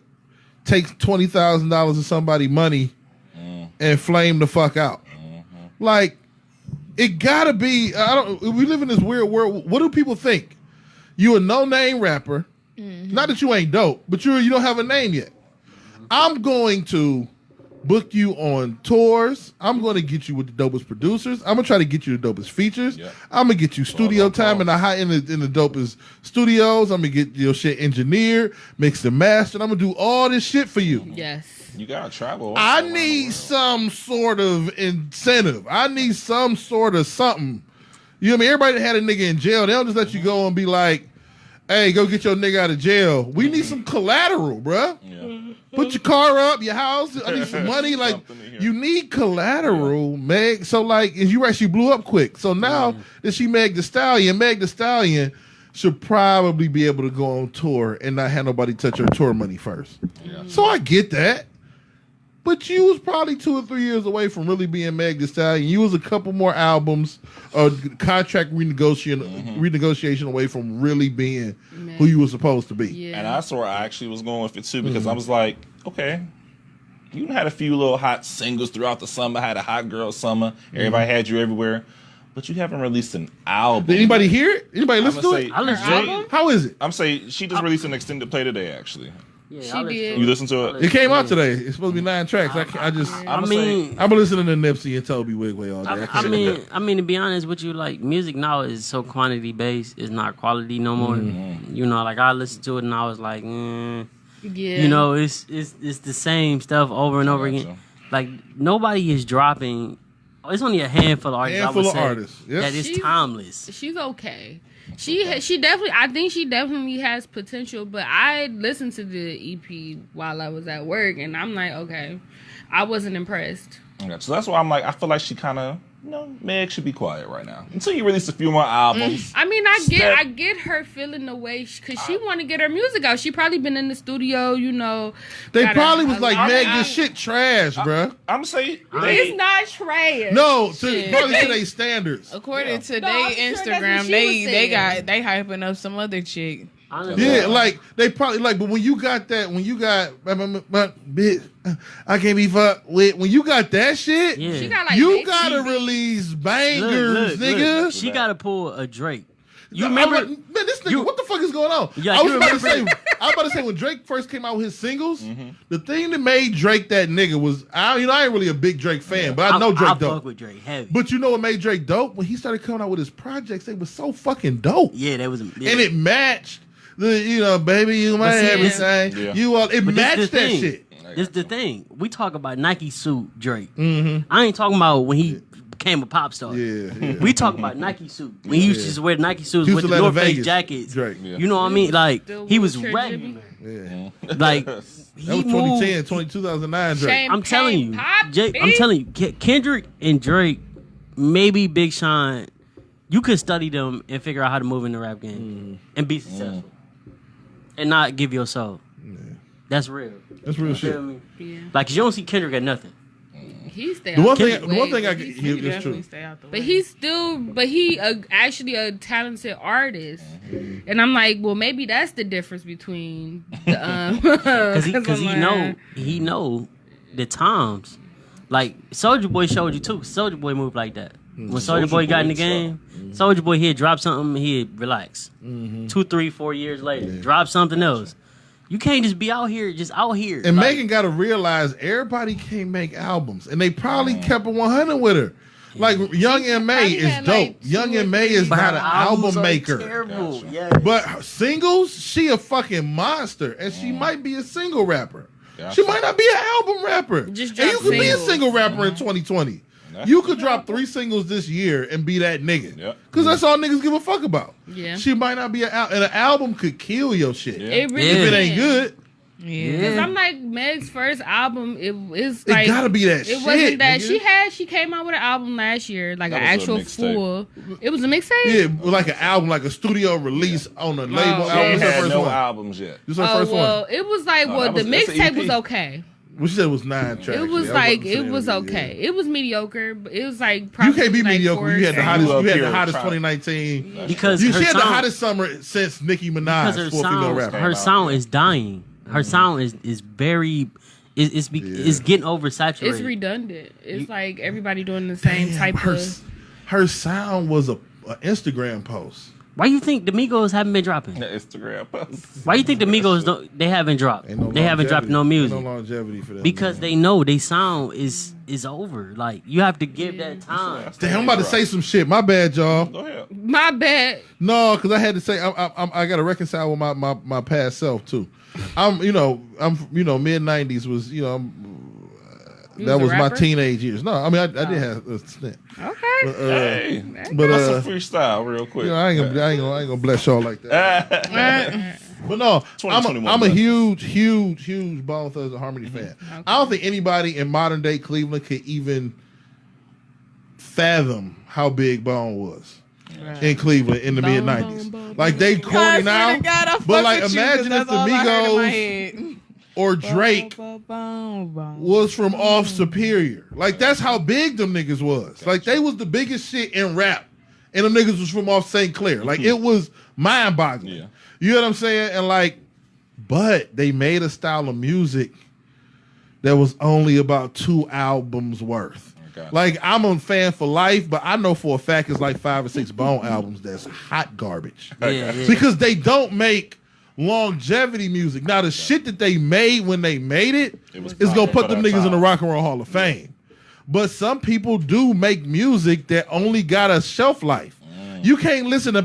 takes $20,000 of somebody's money and flame the fuck out. Like, it gotta be. We live in this weird world. What do people think? You a no-name rapper. Not that you ain't dope, but you don't have a name yet. I'm going to book you on tours. I'm going to get you with the dopest producers. I'm going to try to get you the dopest features. Yep. I'm going to get you studio time in the dopest studios. I'm going to get your shit engineered, mixed and mastered. I'm going to do all this shit for you. Yes. You gotta travel. I need some sort of incentive. I need some sort of something. You know what I mean? Everybody that had a nigga in jail, they don't just let you go and be like, hey, go get your nigga out of jail. We need some collateral, bruh. Yeah. Put your car up, your house. I need some money. Like, you need collateral, Meg. So, like, you actually blew up quick. So now that she Meg Thee Stallion should probably be able to go on tour and not have nobody touch her tour money first. Yeah. So I get that. But you was probably 2 or 3 years away from really being Meg Thee Stallion. You was a couple more albums, contract renegotiation away from really being who you were supposed to be. Yeah. And that's where I actually was going with it too, because I was like, okay, you had a few little hot singles throughout the summer, had a hot girl summer, everybody had you everywhere, but you haven't released an album. Did anybody hear it? Anybody listen to it? I listened to it. How is it? I'm saying she just released an extended play today, actually. Yeah, She I listened did. to You listen to it? It came out today. It's supposed to be 9 tracks. I've been listening to Nipsey and Toby Wigway all day. I mean, to be honest with you, like, music now is so quantity based. It's not quality no more. You know, like, I listened to it and I was like, Yeah. you know, it's the same stuff over and over again. Like, nobody is dropping. It's only a handful of artists. Yep. That is timeless. She's okay. She definitely. I think she definitely has potential. But I listened to the EP while I was at work, and I'm like, okay, I wasn't impressed. Okay, so that's why I'm like, I feel like she kind of, Meg should be quiet right now until you release a few more albums. I mean, I get her feeling the way because she want to get her music out. She probably been in the studio, They probably was like, Meg, this shit trash, bruh. I'm saying It's not trash. No, probably to their standards. According to No, their I'm sure that's Instagram, what she was saying. they hyping up some other chick. Honestly, Yeah, like they probably like, but when you got bitch, I can't be fucked with. When you got that shit, yeah. She got like you Big gotta TV. release bangers, nigga. She gotta pull a Drake. You remember? Man, this nigga, what the fuck is going on? Yeah, I was you about to say. remember- I was about to say when Drake first came out with his singles, the thing that made Drake that nigga was I ain't really a big Drake fan, but I know Drake I dope. fuck with Drake heavy. But you know what made Drake dope? When he started coming out with his projects, they was so fucking dope. Yeah, that was. Yeah. And it matched the baby, you my see, everything. Yeah. You all it But this matched the that thing. shit. This the thing. We talk about Nike suit Drake. Mm-hmm. I ain't talking about when he became a pop star. Yeah. We talk about Nike suit. When he used to just wear Nike suits He with used the to let North in Face Vegas, jackets. Drake. Yeah. You know what I mean? Like Still he was Wilshire ready. Jimmy. Yeah. Like That he was moved. 2010, 2009 Drake. Shame. I'm telling you, Pop, Jake, I'm bitch. telling you, Kendrick and Drake, maybe Big Sean, you could study them and figure out how to move in the rap game and be successful and not give your soul. That's real. That's real You shit. feel me? Yeah. Like, 'cause you don't see Kendrick at nothing. He stay The out one the thing, the way, one thing I but can, he's- He it's definitely true. stay out the But way. he's still, but he actually a talented artist, and I'm like, well, maybe that's the difference between the Because he know the times. Like Soulja Boy showed you too. Soulja Boy moved like that. When Soulja Soulja Boy got in Boy the game, Soulja Boy he'd drop something, he'd relax. 2, 3, 4 years later, drop something else. You can't just be out here, And Like, Megan got to realize everybody can't make albums, and they probably kept it 100 with her. Like Young M.A. probably is had, dope. like, Young 2 or M.A. 3. is but not her an albums album are maker. Terrible. Gotcha. Yeah. But her singles, she a fucking monster, and she might be a single rapper. Gotcha. She might not be an album rapper. Just and you drop could be a singles. single rapper in 2020. You could drop 3 singles this year and be that nigga. Yep. Because that's all niggas give a fuck about. Yeah. She might not be and an album could kill your shit. Yeah. It really Yeah. If it can. ain't good, Because Yeah. I'm like, Meg's first album, it's like it gotta be that it shit. wasn't that nigga. she came out with an album last year, like That an was a actual mixtape. full. It was a mixtape. Yeah, like an album, like a studio release on a label Oh, album. She This ain't her had first no one. albums yet. This her Oh first well, one. it was like No, well, that the was- that's mixtape an was EP. okay. Well, she said it was 9 tracks. It was Yeah, I like about to say it was that, okay. yeah. It was mediocre, but it was like You probably can't be like mediocre. You had the 4 hottest. You up You had the here hottest trying- 2019. Because She her had the sound- hottest summer since Nicki because Minaj her for a female sound, rapper. her sound is dying. Her sound is very, it's getting oversaturated. It's redundant. It's like everybody doing the same Damn, type of. her sound was a Instagram post. Why you think the Migos haven't been dropping? The Instagram post. Why you think the Migos they haven't dropped? Ain't no They haven't dropped no longevity. music Ain't no longevity for them. because man. they know they sound is over. Like you have to give that time. Damn, I'm about to say some shit. My bad, y'all. Go ahead. My bad. No, because I had to say I got to reconcile with my past self too. I'm mid '90s was that was a was my rapper? teenage years. No, I mean I did have a stint. Okay. Hey, But that's a freestyle real quick. I ain't gonna bless y'all like that. But no, 2021 I'm a blessings. huge Bone Thugs and Harmony fan. I don't think anybody in modern day Cleveland could even fathom how big Bone was in Cleveland in the Bone, mid Bone, Bone, '90s. Like they I corny swear now, to God, I but fuck like with you 'cause imagine if that's the all I heard in my Migos head. or Drake was from off Superior. Like that's how big them niggas was. Like they was the biggest shit in rap, and them niggas was from off St. Clair. Like it was mind boggling. Yeah. You know what I'm saying? And like, but they made a style of music that was only about 2 albums worth. Okay. Like I'm a fan for life, but I know for a fact it's like 5 or 6 Bone albums that's hot garbage Yeah, yeah. because they don't make longevity music. Now the shit that they made when they made it was is gonna popping put for them that niggas in the time. Rock and Roll Hall of Fame. But some people do make music that only got a shelf life. You can't listen to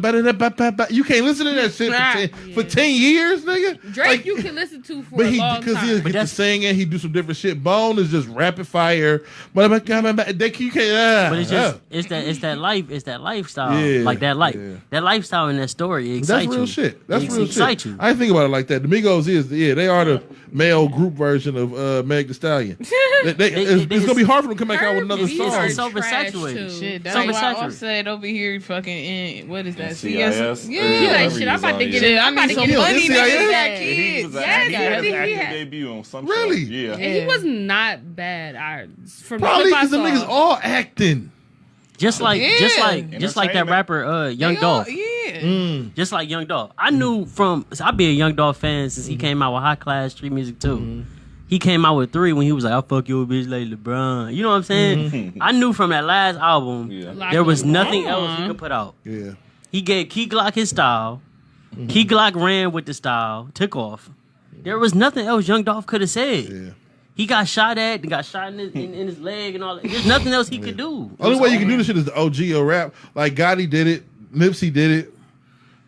you can't listen to that shit for 10 years, nigga. Drake, Like, you can listen to for but a he long because time. he get to that's- singing, he do some different shit. Bone is just rapid fire. But you can't. But it's just it's that lifestyle. Yeah, Like that yeah. that lifestyle in that story. It That's excites real you. shit. That's It real excites shit. you. I didn't think about it like that. The Migos they are the male group version of Meg Thee Stallion. It's gonna be hard for them to come back out with another Herb song. is so trash, oversaturated. too. Shit, that's So why oversaturated. Offset over here fucking in what is that? CIS? Yeah. He like, shit, I'm about to get it. Shit, I I'm about need to some get it. money. NCIS? Niggas got Yeah. kids. He was Yes, acting, I he had think an he acting had- debut on some Really? show. Yeah. And he was not bad. From the Probably clip I because them saw. niggas all acting. Just like Yeah. just like that rapper Young Dolph. Yeah. Just like Young Dolph. I knew I've been a Young Dolph fan since he came out with High Class Street Music too. He came out with 3 when he was like, I'll fuck your bitch like LeBron. You know what I'm saying? I knew from that last album Yeah. Like there was LeBron. nothing else he could put out. Yeah. He gave Key Glock his style. Key Glock ran with the style, took off. There was nothing else Young Dolph could have said. Yeah. He got shot at and got shot in his leg and all that. There's nothing else he could do. Only way you can do this shit is the OG or rap. Like Gotti did it, Nipsey did it.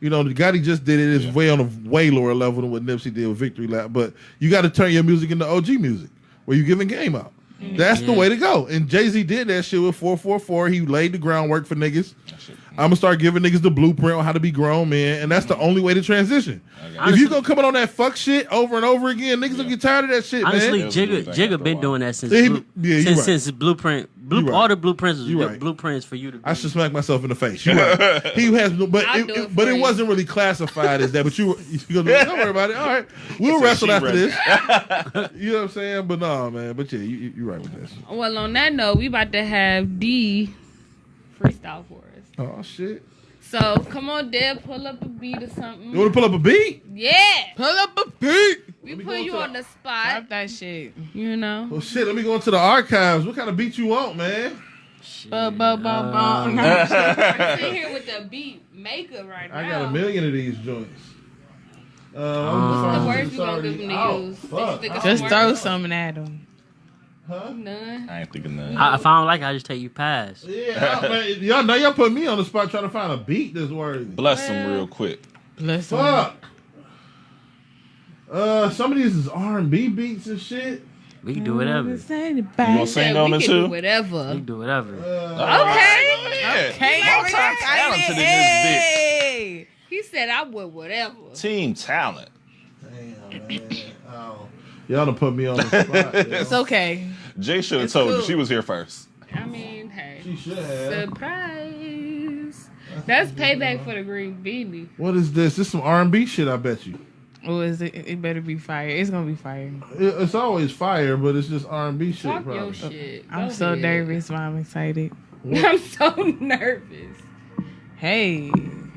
You know, Gotti just did it. It's way on a way lower level than what Nipsey did with Victory Lap. But you got to turn your music into OG music, where you giving game out. That's the way to go. And Jay-Z did that shit with 444. He laid the groundwork for niggas. I'm gonna start giving niggas the blueprint on how to be grown men, and that's the only way to transition. If you gonna come on that fuck shit over and over again, niggas will get tired of that shit, Honestly, man. Jigga been doing that since since Blueprint. right. All the blueprints was You right. blueprints for you to. I should smack myself in the face. You're right. He has, but I'll do it but for it you. wasn't really classified as that. But you gonna don't worry about it. All right, we'll wrestle after this. You know what I'm saying? But no, man. But yeah, you're right with this. Well, on that note, we about to have D freestyle for us. Oh shit! So come on, Deb, pull up a beat or something. You want to pull up a beat? Yeah, Pull up a beat. we me put go you to on the spot. Drop that shit. You know. Well, shit. Let me go into the archives. What kind of beat you want, man? I'm sitting here with the beat maker right now. I got a million of these joints. What's the worst you gonna give them to use? Fuck. Think of Just some throw words? something at them. Huh? None. I ain't thinking that. If I don't like it, I just take you past. Yeah, man, y'all put me on the spot trying to find a beat that's worthy. Bless them real quick. Bless them. Fuck. Some of these is R&B beats and shit. We can do whatever. You gonna sing Yeah, on we it can do too? whatever. We can do whatever. Okay. Okay, Multi-talented in this He said I would whatever. bitch. Team talent. Damn, man. Oh. Y'all done put me on the spot. It's yo. okay. Jay should have It's told you cool. she was here first. I mean, hey. She should have. Surprise. That's payback for the green beanie. What is this? This some R&B shit, I bet you. Oh, is it? It better be fire. It's gonna be fire. It's always fire, but it's just R&B shit, Talk probably. your shit. I'm Go so ahead. nervous, but I'm excited. I'm so nervous. Hey,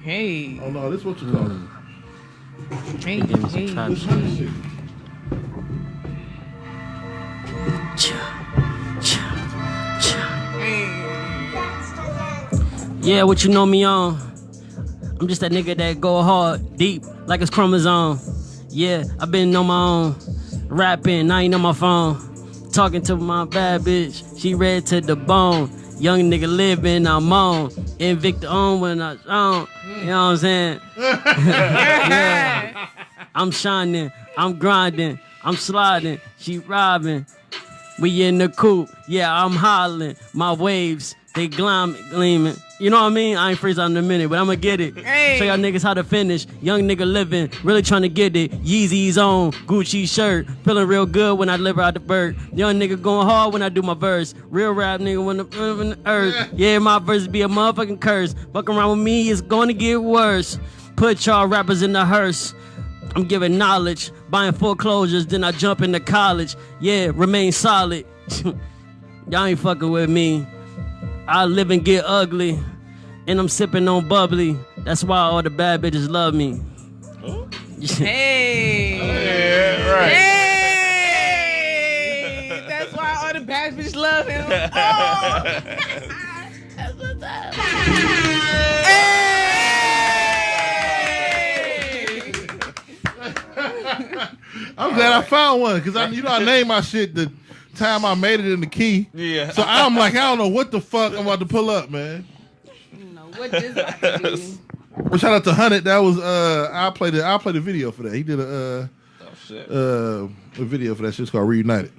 hey, Oh no, this what you call it. hey, Give me some hey. trap This kind of shit. Yeah, what you know me on? I'm just that nigga that go hard, deep, like it's chromosome. Yeah, I been on my own, rapping, I ain't on my phone. Talking to my bad bitch, she red to the bone. Young nigga living, I'm on. Invicta on when I on. You know what I'm saying? Yeah. I'm shining, I'm grinding, I'm sliding, she robbing. We in the coupe, yeah, I'm hollering. My waves, they gleaming. You know what I mean? I ain't freestyling in a minute, but I'ma get it. Hey. Show y'all niggas how to finish. Young nigga living, really trying to get it. Yeezy's on, Gucci shirt. Feeling real good when I deliver out the bird. Young nigga going hard when I do my verse. Real rap nigga when the earth. Yeah, my verse be a motherfucking curse. Fuck around with me, it's gonna get worse. Put y'all rappers in the hearse. I'm giving knowledge, buying foreclosures, then I jump into college. Yeah, remain solid. Y'all ain't fucking with me. I live and get ugly, and I'm sipping on bubbly. That's why all the bad bitches love me. Hey, Yeah, right. hey. That's why all the bad bitches love him. Oh. That's what's up. Hey. I'm glad I found one because I named my shit the time I made it in the key. Yeah. So I'm like, I don't know what the fuck I'm about to pull up, man. You know what this about to be. Well, shout out to Hunnit. That was I played the video for that. He did Oh shit. a video for that shit. It's called Reunited.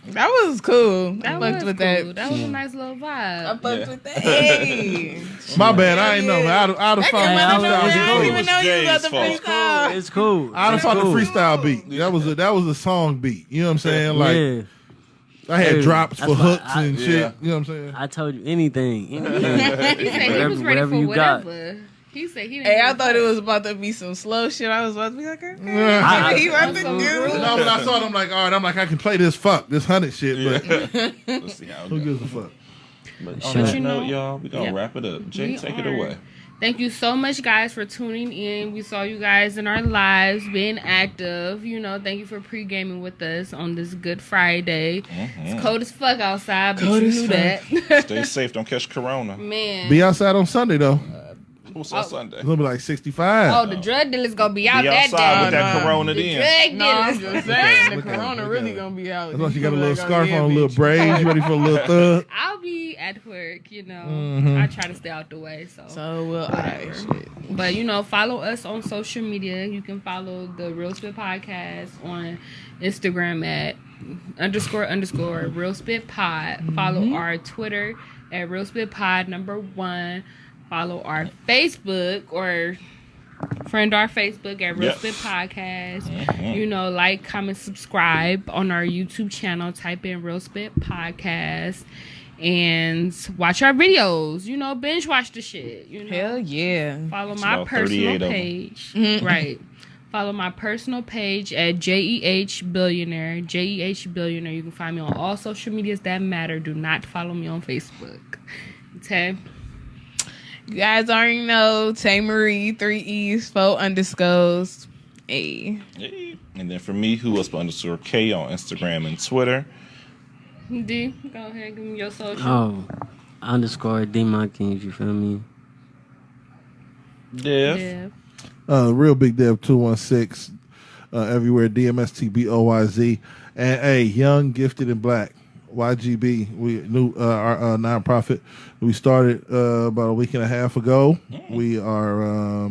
That was cool. That I was fucked with cool. that. That was a nice little I vibe. fucked with that. Hey. My bad. I ain't know, man. I'd have That found nigga the might have freestyle. known. I don't beat. even know you was Jay's about to fault. freestyle. It's cool. I'd have It's found the cool. freestyle beat. That was a song beat. You know what I'm saying? Like Yeah, I had Hey, drops that's for why hooks and Yeah. shit. You know what I'm saying? I told you anything. He said he was ready Whatever for you got. whatever. He said he didn't. Hey, I give a thought it fuck. was about to be some slow shit. I was about to be like, okay. Yeah. He about to I'm do. so No, when I saw it, I'm like, all right, I can play this Hunnit shit, but Let's see how it who goes. gives a fuck? But on Sure. that You know- note, y'all, we gonna Yeah. wrap it up. Jay, We take it are. away. Thank you so much, guys, for tuning in. We saw you guys in our lives being active. You know, thank you for pre-gaming with us on this Good Friday. It's cold as fuck outside, but Cold you as knew fuck. that. Stay safe. Don't catch corona. Man. Be outside on Sunday though. What's on Sunday? It's gonna be like 65. Oh, the drug dealer's gonna be out Be that outside day. with that no. Corona The then. drug No, I'm dealers. just saying the Look at corona it, really look at gonna be out. As long as you got a People little like, scarf yeah, on, a little bitch. braids, you ready for a little thug. I'll be at work, you know. Mhm. I try to stay out the way, so. So will I. Shit. But you know, follow us on social media. You can follow the Real Spit Podcast on Instagram at __ Real Spit Pod. Follow our Twitter at Real Spit Pod #1. Follow our Facebook or friend our Facebook at Real Yep. Spit Podcast. You know, like, comment, subscribe on our YouTube channel. Type in Real Spit Podcast. And watch our videos. You know, binge watch the shit. You know, Hell yeah. follow It's my about personal 38 of 'em. page. Mhm. Right. Follow my personal page at JEH Billionaire. JEH Billionaire. You can find me on all social medias that matter. Do not follow me on Facebook. Okay. You guys already know Tay Marie 3 E's 4 underscores. Hey. Hey. And then for me, who else _K on Instagram and Twitter. D, go ahead, give me your social. Oh, _D Kings, you feel me? Dev. Yeah. Real Big Dev 216 everywhere. DMSTBOYZ. And hey, Young, Gifted, and Black. YGB. We new our nonprofit. We started about a week and a half ago. We are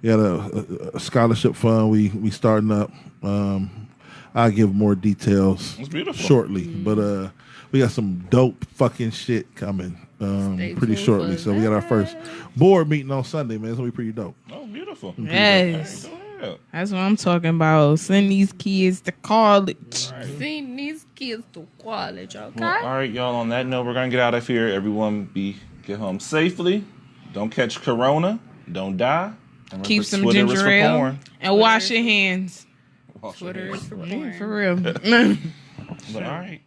we had a scholarship fund. We starting up. I'll give more details It's beautiful. shortly, but we got some dope fucking shit coming Stay pretty tuned shortly. for So we got our first board meeting on Sunday, man. It's gonna be pretty dope. Oh, beautiful. Yes. Go ahead. That's what I'm talking about. Send these kids to college. Send these kids to college, okay? Well, all right, y'all. On that note, we're gonna get out of here. Everyone, get home safely. Don't catch Corona. Don't die. And Keep remember, some Twitter is ginger for ale porn. and wash your hands. Wash your Twitter hands. is for Yeah, porn. for real. But all right.